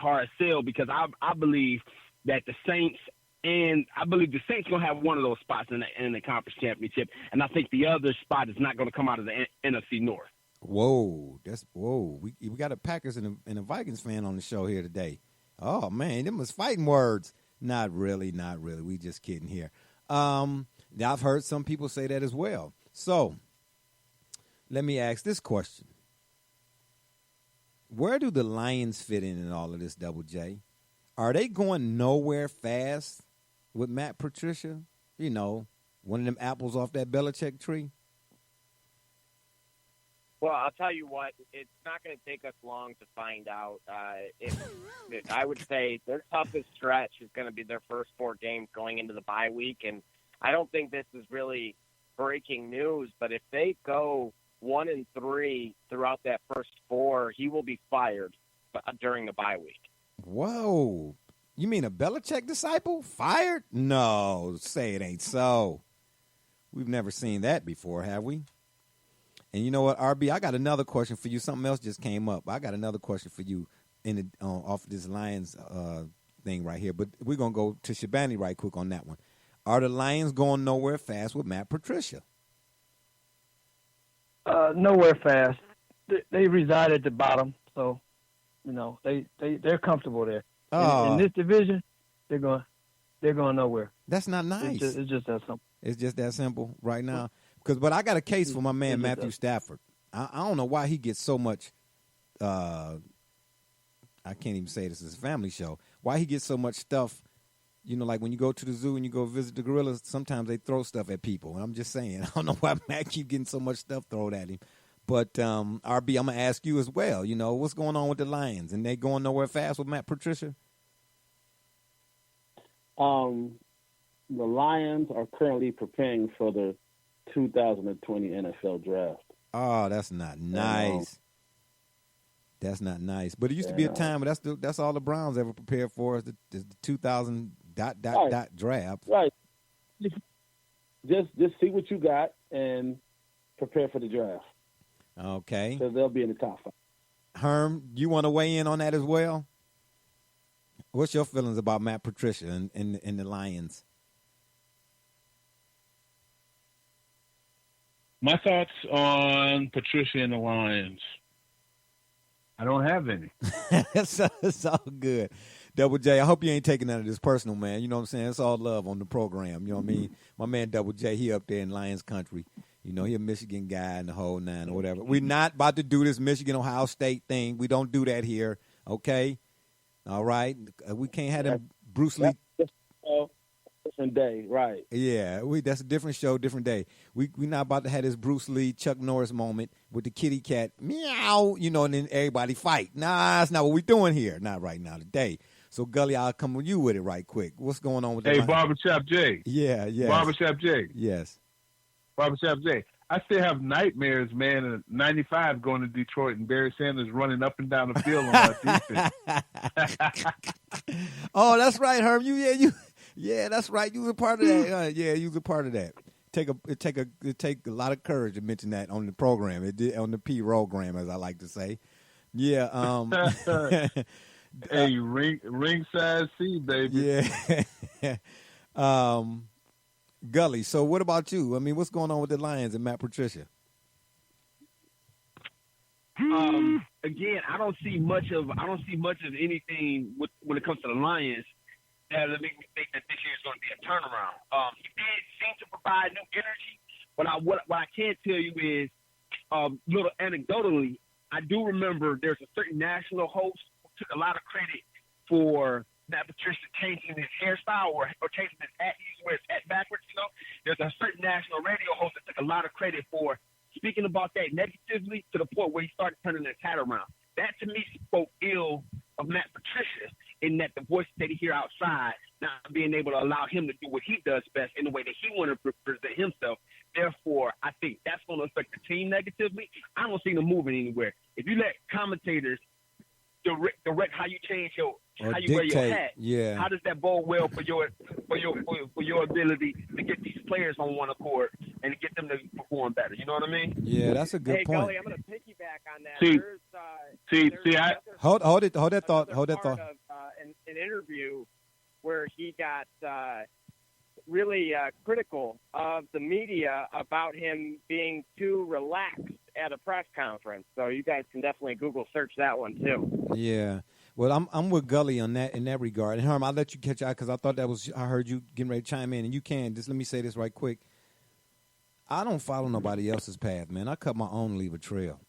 sell, because I believe that the Saints. And I believe the Saints going to have one of those spots in the conference championship. And I think the other spot is not going to come out of the NFC North. Whoa. We got a Packers and a Vikings fan on the show here today. Oh, man, them was fighting words. Not really. We just kidding here. I've heard some people say that as well. So let me ask this question. Where do the Lions fit in all of this, Double J? Are they going nowhere fast with Matt Patricia? You know, one of them apples off that Belichick tree? Well, I'll tell you what, it's not going to take us long to find out. I would say their toughest stretch is going to be their first 4 games going into the bye week, and I don't think this is really breaking news, but if they go 1-3 throughout that first 4, he will be fired during the bye week. Whoa. You mean a Belichick disciple? Fired? No, say it ain't so. We've never seen that before, have we? And you know what, RB, I got another question for you. Something else just came up. I got another question for you off this Lions thing right here. But we're going to go to Shabani right quick on that one. Are the Lions going nowhere fast with Matt Patricia? Nowhere fast. They reside at the bottom, so you know they're comfortable there. In this division, they're going nowhere. That's not nice. It's just that simple. It's just that simple right now. But I got a case for my man Matthew Stafford. I don't know why he gets so much. I can't even say this is a family show. Why he gets so much stuff. You know, like when you go to the zoo and you go visit the gorillas, sometimes they throw stuff at people. And I'm just saying, I don't know why Matt keep getting so much stuff thrown at him. But, RB, I'm going to ask you as well, you know, what's going on with the Lions? And they going nowhere fast with Matt Patricia? The Lions are currently preparing for the 2020 NFL draft. Oh, that's not nice. That's not nice. But it used to be a time, but that's all the Browns ever prepared for is the 2000 ... draft. Right. Just see what you got and prepare for the draft. Okay. Because they'll be in the top 5. Herm, you want to weigh in on that as well? What's your feelings about Matt Patricia and the Lions? My thoughts on Patricia and the Lions. I don't have any. It's all good. Double J, I hope you ain't taking none of this personal, man. You know what I'm saying? It's all love on the program. You know what I mean? My man Double J, he up there in Lions country. You know, he a Michigan guy and the whole 9 or whatever. We're not about to do this Michigan-Ohio State thing. We don't do that here, okay? All right? We can't have them Bruce Lee. Different day, right. Yeah, that's a different show, different day. We're not about to have this Bruce Lee, Chuck Norris moment with the kitty cat, meow, you know, and then everybody fight. Nah, that's not what we're doing here. Not right now today. So, Gully, I'll come with you with it right quick. What's going on with that? Hey, Barbershop J. Yeah. Barbershop J. Yes. Barbershop J. I still have nightmares, man, in 95 going to Detroit and Barry Sanders running up and down the field on our defense. Oh, that's right, Herm. Yeah, that's right. You was a part of that. Yeah, you was a part of that. It take a lot of courage to mention that on the program. It did on the P-rogram, as I like to say. Yeah. Hey, ringside seat, baby. Yeah. Gully. So, what about you? I mean, what's going on with the Lions and Matt Patricia? Again, I don't see much of anything when it comes to the Lions that make me think that this year is going to be a turnaround. He did seem to provide new energy, but what I can tell you is, little anecdotally, I do remember there's a certain national host who took a lot of credit for Matt Patricia changing his hairstyle or changing his hat. He wears his hat backwards, you know. There's a certain national radio host that took a lot of credit for speaking about that negatively to the point where he started turning his hat around. That, to me, spoke ill of Matt Patricia in that the voice that he hear outside, not being able to allow him to do what he does best in the way that he want to present himself. Therefore, I think that's going to affect the team negatively. I don't see them moving anywhere. If you let commentators direct how you change how you wear your hat, yeah, how does that bode well for your ability to get these players on one accord and to get them to perform better? You know what I mean? Yeah, that's a good point. Gully, I'm going to piggyback on that. Hold that thought. Of, an interview where he got really critical of the media about him being too relaxed at a press conference. So you guys can definitely Google search that one too. Yeah. Well, I'm with Gully on that in that regard. And Herm, I'll let you catch out because I thought I heard you getting ready to chime in, and you can. Just let me say this right quick. I don't follow nobody else's path, man. I cut my own and leave a trail.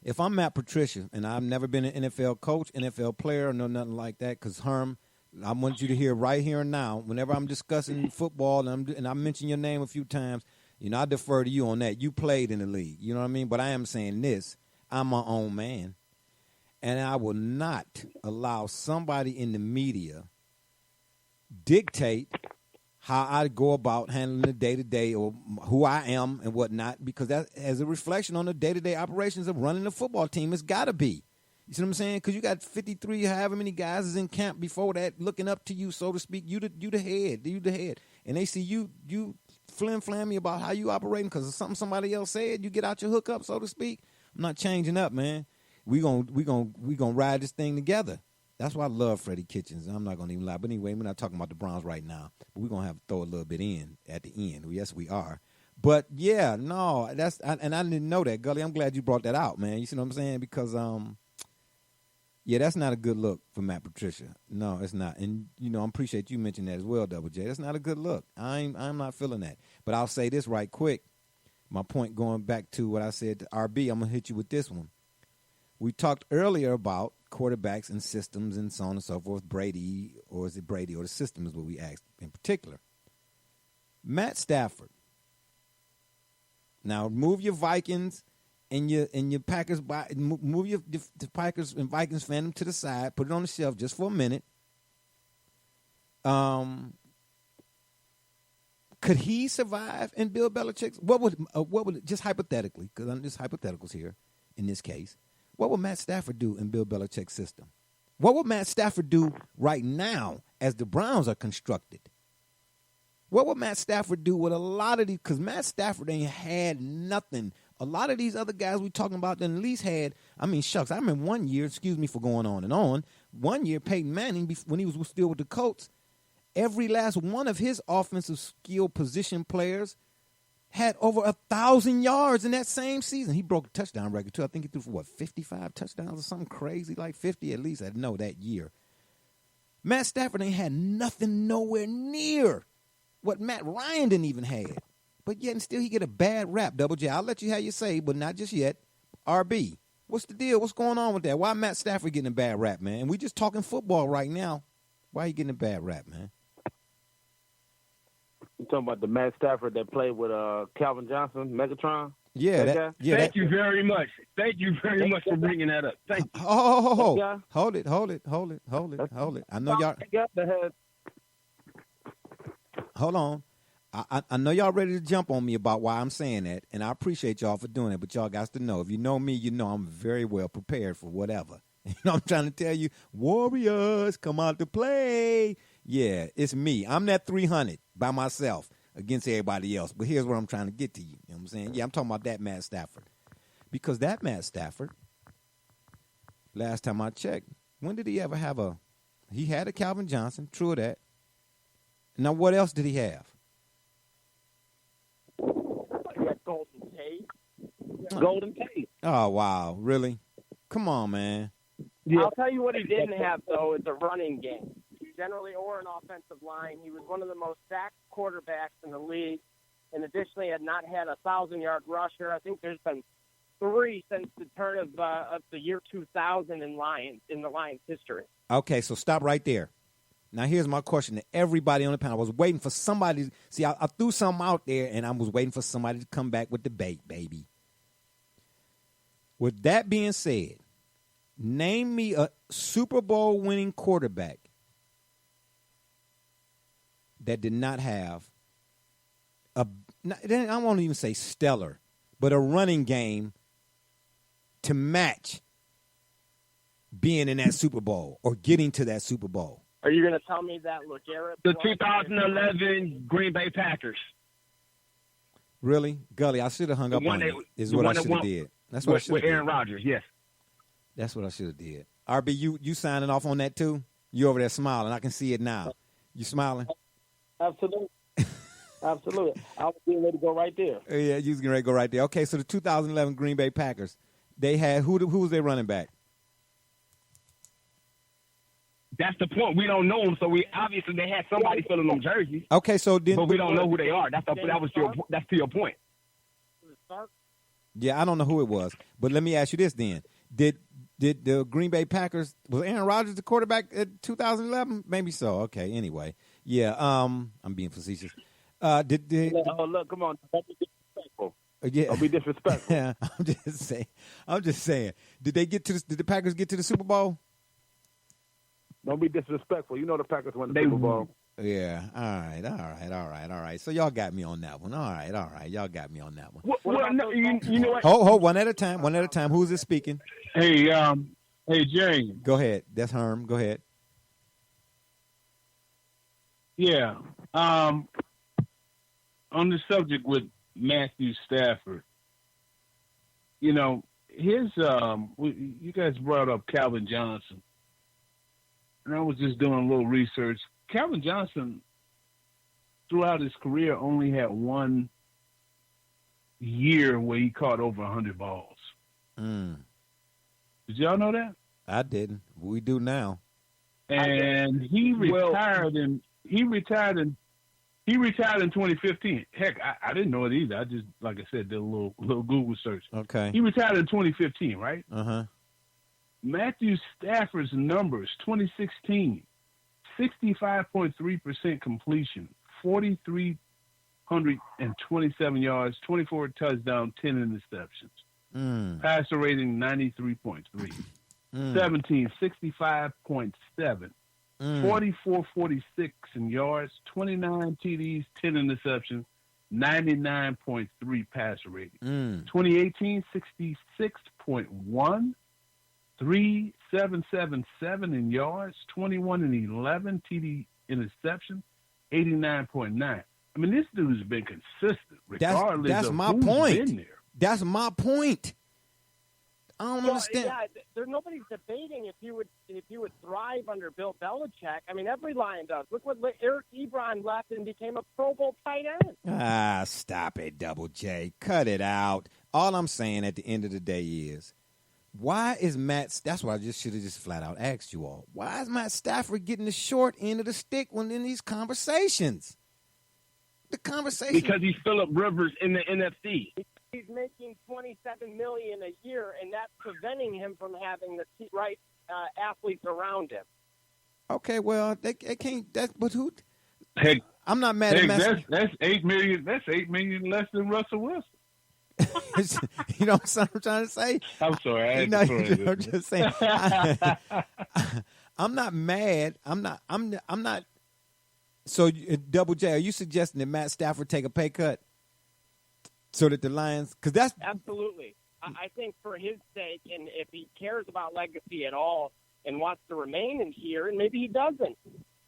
If I'm Matt Patricia, and I've never been an NFL coach, NFL player, or nothing like that, because Herm, I want you to hear right here and now, whenever I'm discussing football and I mention your name a few times, I defer to you on that. You played in the league, you know what I mean? But I am saying this. I'm my own man, and I will not allow somebody in the media dictate how I go about handling the day-to-day or who I am and whatnot, because that has a reflection on the day-to-day operations of running the football team. It's got to be. You see what I'm saying? Because you got 53, however many guys is in camp before that, looking up to you, so to speak. You the head. And they see you flim-flammy about how you operating because of something somebody else said. You get out your hookup, so to speak. I'm not changing up, man. We gonna ride this thing together. That's why I love Freddie Kitchens. I'm not going to even lie. But anyway, we're not talking about the Browns right now. But we're going to have to throw a little bit in at the end. Yes, we are. But, yeah, no, and I didn't know that, Gully. I'm glad you brought that out, man. You see what I'm saying? Because, yeah, that's not a good look for Matt Patricia. No, it's not. And, I appreciate you mentioning that as well, Double J. That's not a good look. I'm not feeling that. But I'll say this right quick. My point going back to what I said to RB, I'm going to hit you with this one. We talked earlier about quarterbacks and systems and so on and so forth. Brady, or is it Brady, or the system is what we asked in particular. Matt Stafford. Now, move your Vikings and your Packers, move the Packers and Vikings fandom to the side, put it on the shelf just for a minute. Could he survive in Bill Belichick's? What would just hypothetically, because I'm just hypotheticals here in this case. What would Matt Stafford do in Bill Belichick's system? What would Matt Stafford do right now as the Browns are constructed? What would Matt Stafford do with a lot of these? Because Matt Stafford ain't had nothing. A lot of these other guys we talking about at least had, I remember 1 year, excuse me for going on and on, 1 year Peyton Manning, when he was still with the Colts, every last one of his offensive skill position players had over 1,000 yards in that same season. He broke a touchdown record, too. I think he threw for, 55 touchdowns or something crazy, like 50 at least. I know that year. Matt Stafford ain't had nothing nowhere near what Matt Ryan didn't even have. But yet and still he get a bad rap, Double J. I'll let you have your say, but not just yet. RB, what's the deal? What's going on with that? Why Matt Stafford getting a bad rap, man? And we just talking football right now. Why he getting a bad rap, man? You talking about the Matt Stafford that played with Calvin Johnson, Megatron? Yeah, Thank you very much. Thank you very much for bringing that up. Thank you. Hold it. I know y'all. Hold on. I know y'all ready to jump on me about why I'm saying that, and I appreciate y'all for doing it, but y'all got to know, if you know me, you know I'm very well prepared for whatever. I'm trying to tell you, Warriors, come out to play. Yeah, it's me. I'm that 300 by myself against everybody else. But here's what I'm trying to get to you. You know what I'm saying? Yeah, I'm talking about that Matt Stafford. Because that Matt Stafford, last time I checked, when did he ever have he had a Calvin Johnson, true of that. Now, what else did he have? He had Golden Tate. Golden Tate. Oh, wow. Really? Come on, man. Yeah. I'll tell you what he didn't have, though, is a running game. Generally, or an offensive line. He was one of the most sacked quarterbacks in the league, and additionally had not had a 1,000-yard rusher. I think there's been 3 since the turn of the year 2000 in the Lions history. Okay, so stop right there. Now, here's my question to everybody on the panel. I was waiting for somebody. See, I threw something out there, and I was waiting for somebody to come back with the bait, baby. With that being said, name me a Super Bowl winning quarterback that did not have I won't even say stellar, but a running game to match being in that Super Bowl or getting to that Super Bowl. Are you going to tell me that LeGarrette? The 2011 Green Bay Packers. Really? Gully, I should have hung up on you, is what I should have did. That's what I should have did. With Aaron Rodgers, yes. That's what I should have did. RB, you signing off on that too? You over there smiling. I can see it now. You smiling? Absolutely. Absolutely. I was getting ready to go right there. Yeah, you was getting ready to go right there. Okay, so the 2011 Green Bay Packers, they had, who was their running back? That's the point. We don't know them, so obviously they had somebody filling them jerseys. Okay, so then, but we don't know who they are. That's to your point. Yeah, I don't know who it was, but let me ask you this then: Did the Green Bay Packers, was Aaron Rodgers the quarterback at 2011? Maybe so. Okay, anyway, yeah. I'm being facetious. Look, come on, don't be disrespectful. Yeah, don't be disrespectful. Yeah, I'm just saying. Did the Packers get to the Super Bowl? Don't be disrespectful. You know the Packers won the Super Bowl. Yeah. All right. So y'all got me on that one. All right. Y'all got me on that one. Well, no, you know what? Hold one at a time. Who's this speaking? Hey, James. Go ahead. That's Herm. Go ahead. Yeah. On the subject with Matthew Stafford, you know, you guys brought up Calvin Johnson. And I was just doing a little research. Calvin Johnson, throughout his career, only had 1 year where he caught over 100 balls. Did y'all know that? I didn't. We do now. And he retired in 2015. Heck, I didn't know it either. I just, like I said, did a little Google search. Okay. He retired in 2015, right? Uh-huh. Matthew Stafford's numbers, 2016, 65.3% completion, 4,327 yards, 24 touchdowns, 10 interceptions. Passer rating, 93.3. 17, 65.7. 44.46 in yards, 29 TDs, 10 interceptions, 99.3 passer rating. 2018, 66.1. 3,777 in yards, 21 and 11 TD interception, 89.9. I mean, this dude's been consistent regardless that's of my who's point. been there. That's my point. I don't understand. Yeah, there's nobody's debating if he would thrive under Bill Belichick. I mean, every Lion does. Look what Eric Ebron left and became a Pro Bowl tight end. Stop it, Double J. Cut it out. All I'm saying at the end of the day is, why is that's what I should have flat out asked you all. Why is Matt Stafford getting the short end of the stick when in these conversations? Because he's Phillip Rivers in the NFC. He's making $27 million a year, and that's preventing him from having the right athletes around him. Okay, well, they can't. But who? Heck, I'm not mad at Matt. That's $8 million. That's $8 million less than Russell Wilson. You know what I'm trying to say? I'm sorry. I'm just saying. I'm not mad. I'm not. So, Double J, are you suggesting that Matt Stafford take a pay cut so that the Lions? Because that's absolutely. I think for his sake, and if he cares about legacy at all and wants to remain in here, and maybe he doesn't,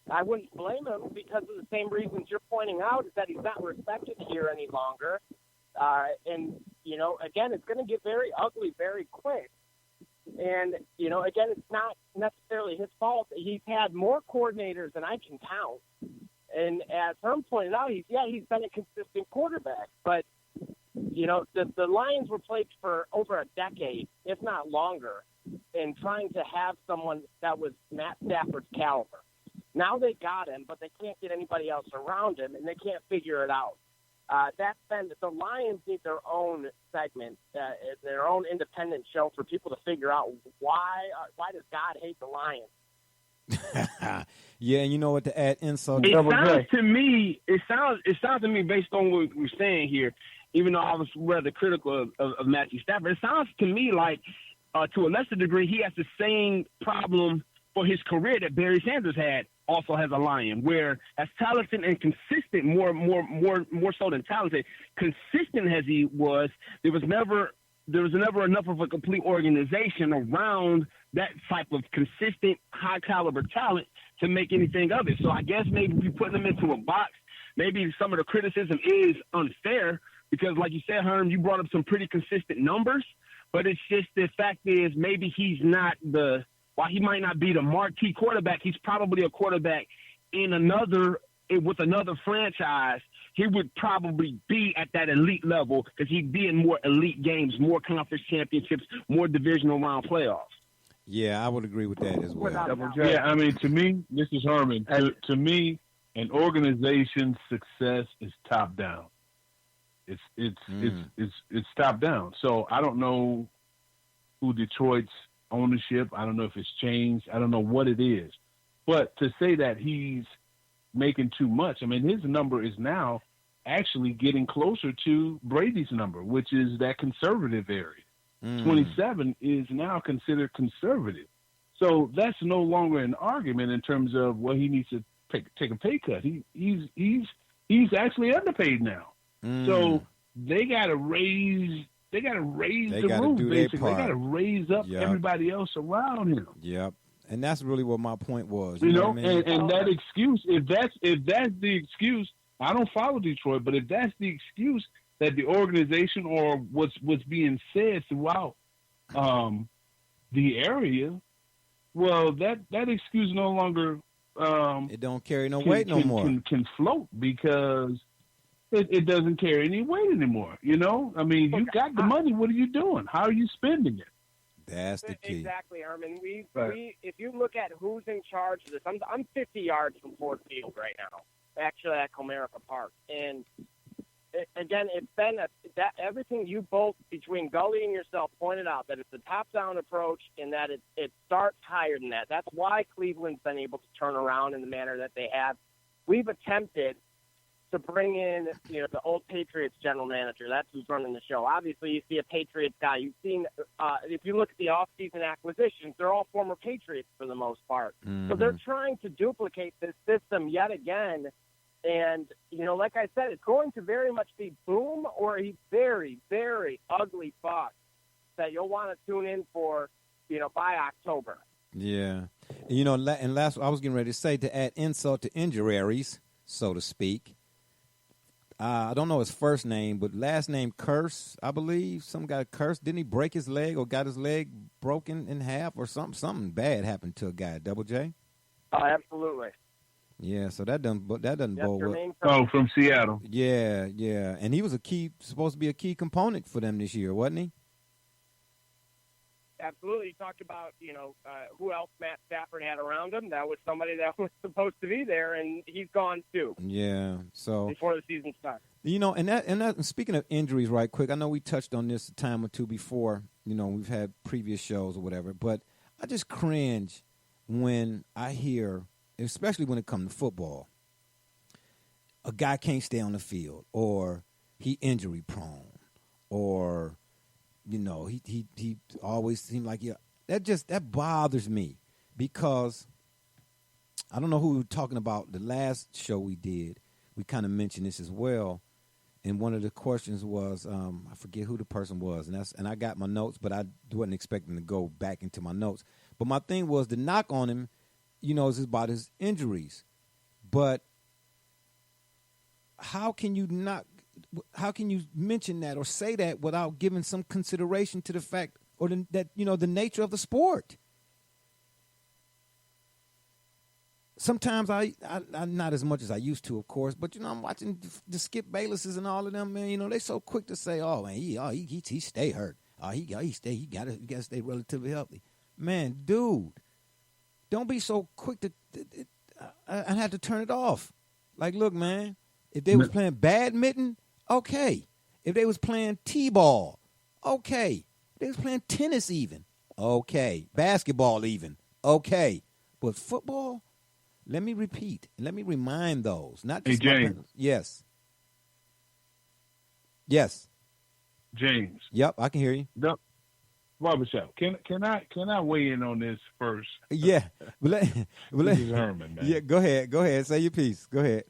I wouldn't blame him because of the same reasons you're pointing out, is that he's not respected here any longer. And, again, it's going to get very ugly very quick. And, again, it's not necessarily his fault. He's had more coordinators than I can count. And as Herm pointed out, he's been a consistent quarterback. But, the Lions were plagued for over a decade, if not longer, in trying to have someone that was Matt Stafford's caliber. Now they got him, but they can't get anybody else around him, and they can't figure it out. The Lions need their own segment, their own independent show for people to figure out why does God hate the Lions? Yeah, and you know what, to add insult. It sounds to me based on what we're saying here, even though I was rather critical of Matthew Stafford, it sounds to me like to a lesser degree he has the same problem for his career that Barry Sanders had. Also has a Lion, where as talented and consistent, more so than talented, consistent as he was, there was never enough of a complete organization around that type of consistent, high caliber talent to make anything of it. So I guess maybe if you put them into a box, maybe some of the criticism is unfair because, like you said, Herm, you brought up some pretty consistent numbers, but it's just the fact is maybe he's not while he might not be the marquee quarterback, he's probably a quarterback with another franchise. He would probably be at that elite level because he'd be in more elite games, more conference championships, more divisional round playoffs. Yeah, I would agree with that as well. Yeah, I mean, to me, this is Herman. To me, an organization's success is top down. It's top down. So I don't know who Detroit's ownership. I don't know if it's changed. I don't know what it is. But to say that he's making too much, I mean, his number is now actually getting closer to Brady's number, which is that conservative area. 27 is now considered conservative. So that's no longer an argument in terms of he needs to take a pay cut. He's actually underpaid now. So they got to raise the roof, basically. They got to raise up everybody else around him. Yep. And that's really what my point was. You know, what I mean? and that excuse, if that's the excuse, I don't follow Detroit, but if that's the excuse that the organization or what's being said throughout the area, well, that excuse no longer it don't carry no weight no more. Can float because it doesn't carry any weight anymore. You know, I mean, you got the money. What are you doing? How are you spending it? That's the key. Exactly, Herman. We if you look at who's in charge of this, I'm 50 yards from Ford Field right now, actually at Comerica Park, and again, it's been that everything you both between Gully and yourself pointed out that it's a top-down approach and that it starts higher than that. That's why Cleveland's been able to turn around in the manner that they have. We've attempted to bring in, the old Patriots general manager. That's who's running the show. Obviously, you see a Patriots guy. You've seen, if you look at the off-season acquisitions, they're all former Patriots for the most part. So they're trying to duplicate this system yet again. And, like I said, it's going to very much be boom or a very, very ugly fuck that you'll want to tune in for, by October. Yeah. And last, I was getting ready to say, to add insult to injuries, so to speak, I don't know his first name, but last name Curse, I believe. Some guy Curse. Didn't he break his leg or got his leg broken in half or something? Something bad happened to a guy, Double J? Absolutely. Yeah, so that doesn't bode well. Oh, from Seattle. Yeah. And he was supposed to be a key component for them this year, wasn't he? Absolutely. You talked about, who else Matt Stafford had around him. That was somebody that was supposed to be there, and he's gone too. Yeah. So before the season starts. And speaking of injuries, right quick, I know we touched on this a time or two before. We've had previous shows or whatever, but I just cringe when I hear, especially when it comes to football, a guy can't stay on the field, or he injury prone, or he always seemed like that bothers me, because I don't know who we were talking about the last show we did. We kind of mentioned this as well, and one of the questions was I forget who the person was, and I got my notes, but I wasn't expecting to go back into my notes. But my thing was, the knock on him, is about his injuries, but how can you mention that or say that without giving some consideration to the fact or the nature of the sport? Sometimes I not as much as I used to, of course, but I'm watching the Skip Baylesses and all of them, man. They so quick to say, "Oh man, he stay hurt. He gotta stay relatively healthy." Man, dude, don't be so quick to. I had to turn it off. Like, look, man, if they was playing badminton, okay. If they was playing t-ball, okay. If they was playing tennis even, okay. Basketball even, okay. But football, let me repeat. Let me remind those. Not just James. Yes. James. Yep, I can hear you. Yep. Barbershop. Can I weigh in on this first? Yeah. This is Herman, man. Yeah, go ahead. Say your piece. Go ahead.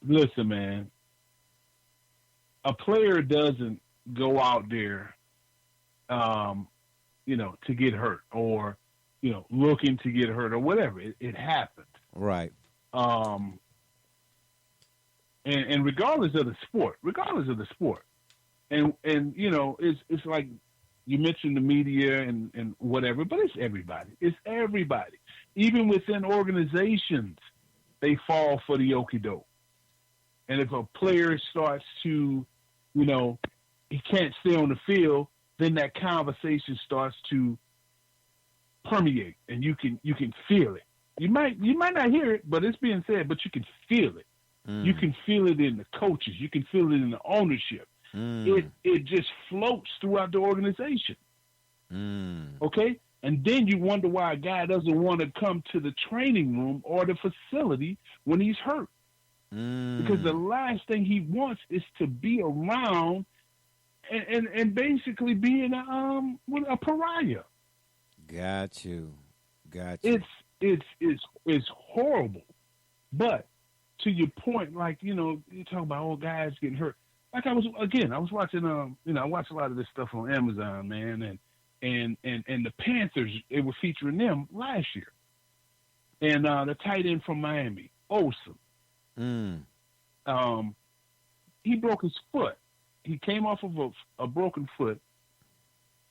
Listen, man. A player doesn't go out there, to get hurt or, looking to get hurt or whatever. It happens. Right. And regardless of the sport. And it's like you mentioned the media and whatever, but it's everybody. Even within organizations, they fall for the okie doke. And if a player starts to, he can't stay on the field, then that conversation starts to permeate, and you can feel it. You might not hear it, but it's being said, but you can feel it. You can feel it in the coaches. You can feel it in the ownership. It just floats throughout the organization. Okay? And then you wonder why a guy doesn't want to come to the training room or the facility when he's hurt. Because the last thing he wants is to be around and basically being a pariah. Got you. It's horrible. But to your point, like, you know, you talk about all guys getting hurt. Like I was watching I watch a lot of this stuff on Amazon, man, and the Panthers, they were featuring them last year. And the tight end from Miami, Olsen. He broke his foot. He came off of a broken foot.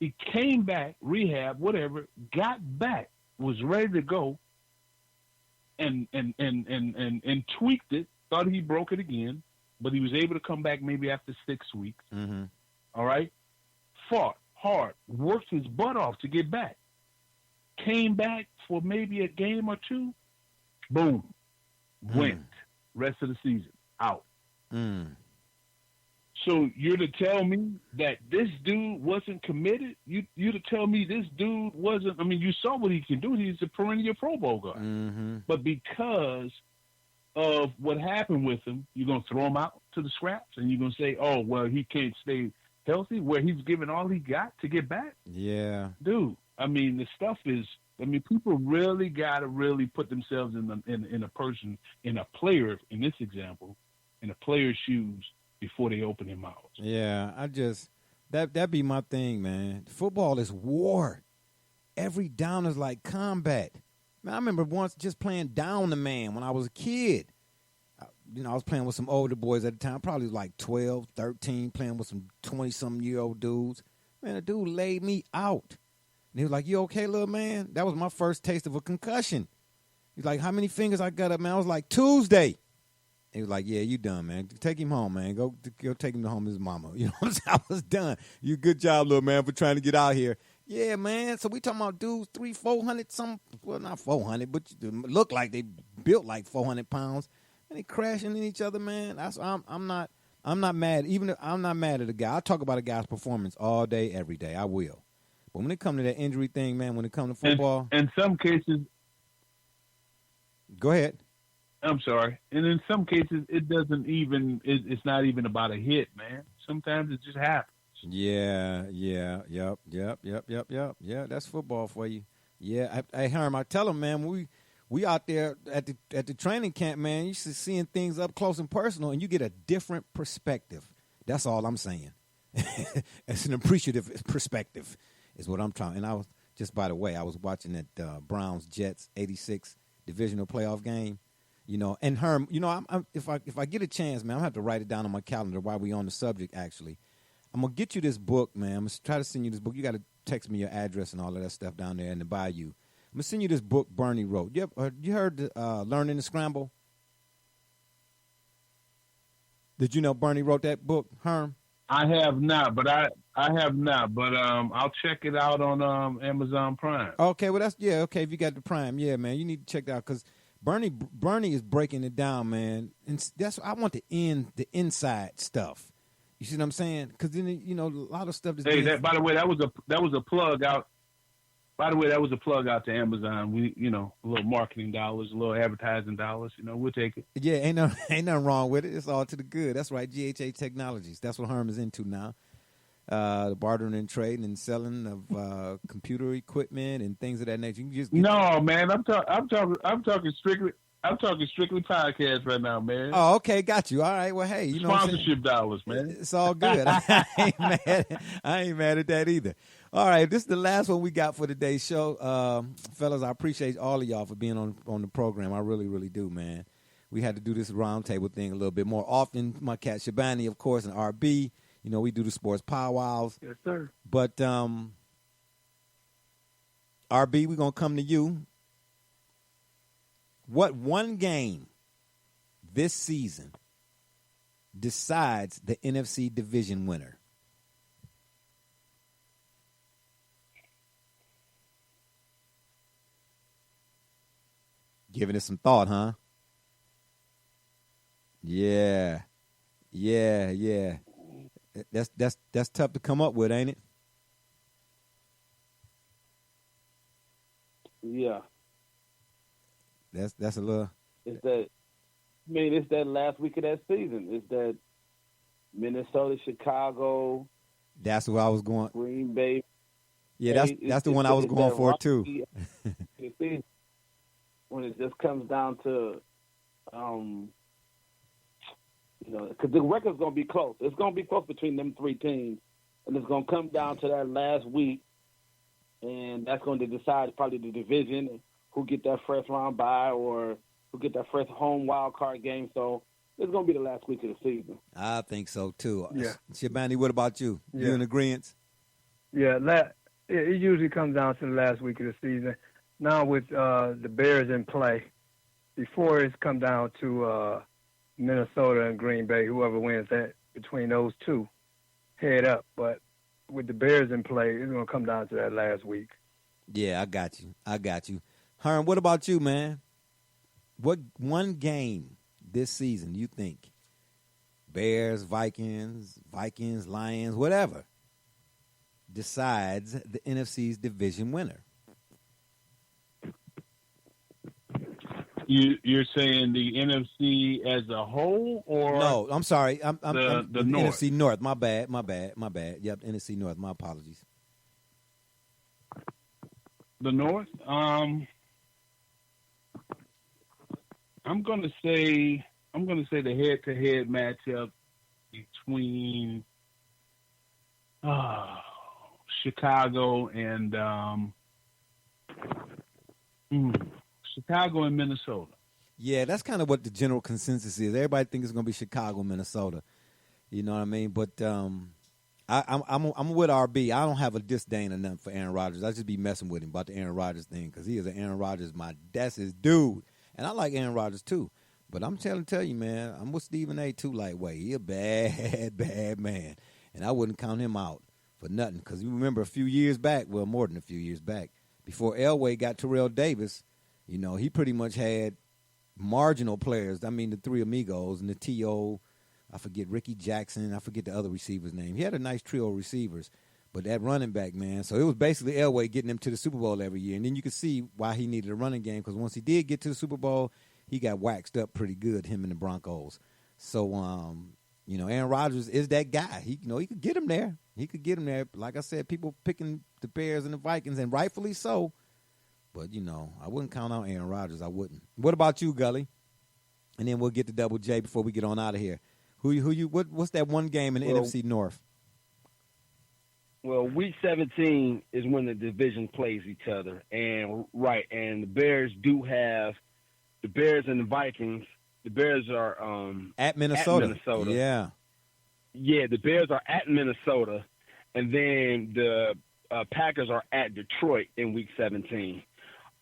He came back, rehab, whatever, got back, was ready to go, and tweaked it, thought he broke it again, but he was able to come back maybe after 6 weeks. All right? Fought hard, worked his butt off to get back. Came back for maybe a game or two. Boom. Went. Rest of the season. Out. So you're to tell me that this dude wasn't committed? You're to tell me this dude wasn't – I mean, you saw what he can do. He's a perennial Pro Bowl guy. But because of what happened with him, you're going to throw him out to the scraps and you're going to say, oh, well, he can't stay healthy, where he's given all he got to get back? Yeah. Dude, I mean, the stuff is – I mean, people really got to really put themselves in a person, in a player, in this example, in a player's shoes before they open their mouths. Yeah, that be my thing, man. Football is war. Every down is like combat. Man, I remember once just playing down the man when I was a kid. You know, I was playing with some older boys at the time, probably like 12, 13, playing with some 20-something-year-old dudes. Man, a dude laid me out. And he was like, you okay, little man? That was my first taste of a concussion. He's like, how many fingers I got up, man? I was like, Tuesday. He was like, yeah, you done, man. Take him home, man. Go take him to home to his mama. You know what I'm saying? I was done. You good job, little man, for trying to get out here. Yeah, man. So we talking about dudes 300-400 some, well, not 400, but look like they built like 400 pounds. And they crashing in each other, man. I'm not mad. Even if I'm not mad at a guy. I talk about a guy's performance all day, every day. I will. But when it comes to that injury thing, man, when it comes to football. In some cases. Go ahead. I'm sorry. And in some cases, it doesn't even, it's not even about a hit, man. Sometimes it just happens. Yeah. Yep. Yeah, that's football for you. Yeah. Hey, Herm, I tell him, man, we out there at the training camp, man, you should seeing things up close and personal, and you get a different perspective. That's all I'm saying. It's an appreciative perspective is what I'm trying. And I was, just by the way, I was watching that Browns-Jets 86 divisional playoff game. You know, and Herm, you know, if I get a chance, man, I'm gonna have to write it down on my calendar while we on the subject. Actually, I'm gonna get you this book, man. I'm gonna try to send you this book. You got to text me your address and all of that stuff down there in the bayou. I'm gonna send you this book Bernie wrote. You heard Learning to Scramble? Did you know Bernie wrote that book, Herm? I have not, but I'll check it out on Amazon Prime. Okay, well okay. If you got the Prime, yeah, man, you need to check it out because Bernie is breaking it down, man, and that's I want the inside stuff. You see what I'm saying? Because then you know a lot of stuff. By the way, that was a plug out. By the way, that was a plug out to Amazon. We, you know, a little marketing dollars, a little advertising dollars. You know, we'll take it. Yeah, ain't nothing wrong with it. It's all to the good. That's right. GHA Technologies. That's what Herm is into now. The bartering and trading and selling of computer equipment and things of that nature. You can just man. I'm talking strictly podcast right now, man. Oh, okay, got you. All right. Well, hey, you know, sponsorship dollars, man. It's all good. I ain't mad at that either. All right, this is the last one we got for today's show, fellas. I appreciate all of y'all for being on the program. I really, really do, man. We had to do this roundtable thing a little bit more often. My cat Shabani, of course, and RB. You know, we do the sports powwows. Yes, sir. But RB, we're gonna come to you. What one game this season decides the NFC division winner? giving it some thought, huh? Yeah. That's tough to come up with, ain't it? Yeah. That's a little. It's that last week of that season. It's that Minnesota, Chicago. That's where I was going. Green Bay. Yeah, that's the one I was going for too. When it just comes down to, because the record's going to be close. It's going to be close between them three teams, and it's going to come down to that last week, and that's going to decide probably the division, who get that first round bye or who get that first home wild card game. So it's going to be the last week of the season. I think so too. Yeah. Shabani, what about you? Yeah. You in agreement? Yeah, it usually comes down to the last week of the season. Now with the Bears in play, before it's come down to Minnesota and Green Bay, whoever wins that between those two, head up. But with the Bears in play, it's going to come down to that last week. Yeah, I got you. Herm, what about you, man? What one game this season you think Bears, Vikings, Lions, whatever, decides the NFC's division winner? You're saying the NFC as a whole, or no? I'm sorry. I'm the North. NFC North. My bad. Yep, NFC North. My apologies. The North. I'm gonna say the head-to-head matchup between Chicago and Minnesota. Yeah, that's kind of what the general consensus is. Everybody thinks it's going to be Chicago, Minnesota. You know what I mean? But I'm with RB. I don't have a disdain or nothing for Aaron Rodgers. I just be messing with him about the Aaron Rodgers thing because he is an Aaron Rodgers. That's his dude. And I like Aaron Rodgers too. But I'm tell you, man, I'm with Stephen A. too lightweight. He a bad man. And I wouldn't count him out for nothing because you remember a few years back, well, more than a few years back, before Elway got Terrell Davis, you know, he pretty much had marginal players. I mean, the three amigos and the T.O., I forget Ricky Jackson. I forget the other receiver's name. He had a nice trio of receivers. But that running back, man, so it was basically Elway getting him to the Super Bowl every year. And then you could see why he needed a running game because once he did get to the Super Bowl, he got waxed up pretty good, him and the Broncos. So, Aaron Rodgers is that guy. He could get him there. Like I said, people picking the Bears and the Vikings, and rightfully so. But, I wouldn't count out Aaron Rodgers. I wouldn't. What about you, Gully? And then we'll get to Double J before we get on out of here. What's that one game in the NFC North? Well, Week 17 is when the division plays each other. And the Bears do have the Bears and the Vikings. The Bears are at Minnesota. Yeah. Yeah, the Bears are at Minnesota. And then the Packers are at Detroit in Week 17.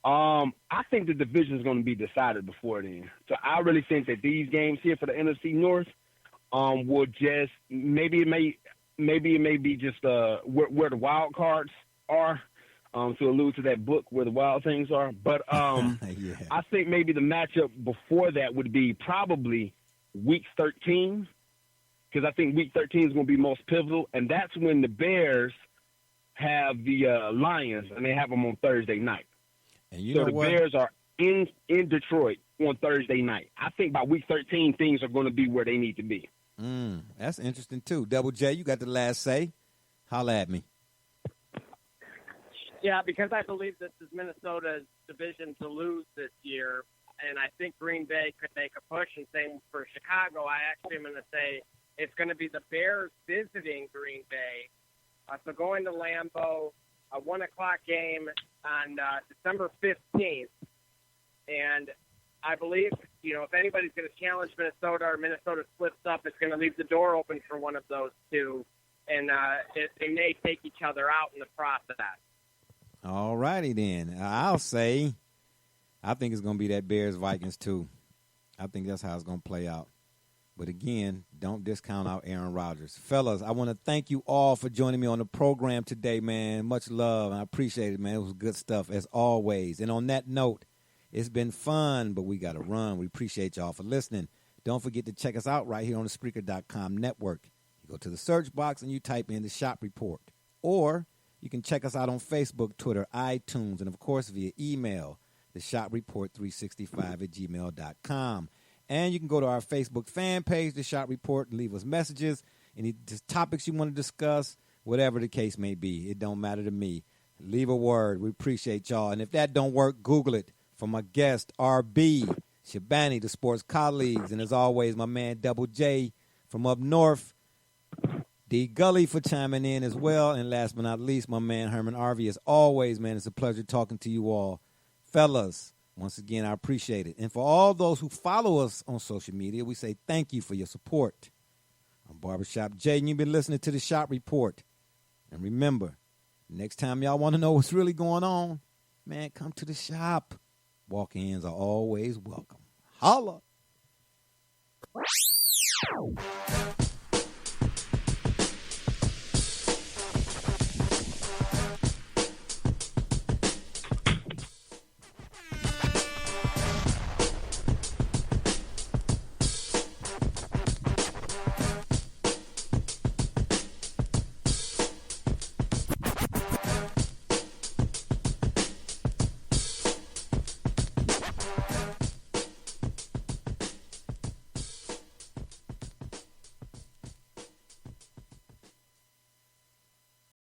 I think the division is going to be decided before then. So I really think that these games here for the NFC North will just maybe it may be just where the wild cards are, to allude to that book where the wild things are. But yeah. I think maybe the matchup before that would be probably Week 13, because I think Week 13 is going to be most pivotal, and that's when the Bears have the Lions, and they have them on Thursday night. And you so know the what? Bears are in Detroit on Thursday night. I think by Week 13, things are going to be where they need to be. That's interesting, too. Double J, you got the last say. Holla at me. Yeah, because I believe this is Minnesota's division to lose this year, and I think Green Bay could make a push. And same for Chicago. I actually am going to say it's going to be the Bears visiting Green Bay. So going to Lambeau, a 1 o'clock game on December 15th. And I believe, if anybody's going to challenge Minnesota or Minnesota slips up, it's going to leave the door open for one of those two. And they may take each other out in the process. All righty then. I'll say I think it's going to be that Bears-Vikings too. I think that's how it's going to play out. But again, don't discount out Aaron Rodgers. Fellas, I want to thank you all for joining me on the program today, man. Much love, and I appreciate it, man. It was good stuff, as always. And on that note, It's been fun, but we got to run. We appreciate y'all for listening. Don't forget to check us out right here on the Spreaker.com network. You go to the search box and you type in the Shop Report. Or you can check us out on Facebook, Twitter, iTunes, and, of course, via email, theshopreport365@gmail.com. And you can go to our Facebook fan page, The Shop Report, and leave us messages, any topics you want to discuss, whatever the case may be. It don't matter to me. Leave a word. We appreciate y'all. And if that don't work, Google it. For my guest, RB, Shabani, the sports colleagues, and as always, my man Double J from up north, D Gully for chiming in as well, and last but not least, my man Herman Arvey. As always, man, it's a pleasure talking to you all. Fellas, once again, I appreciate it. And for all those who follow us on social media, we say thank you for your support. I'm Barbershop Jay, and you've been listening to the Shop Report. And remember, next time y'all want to know what's really going on, man, come to the shop. Walk-ins are always welcome. Holla!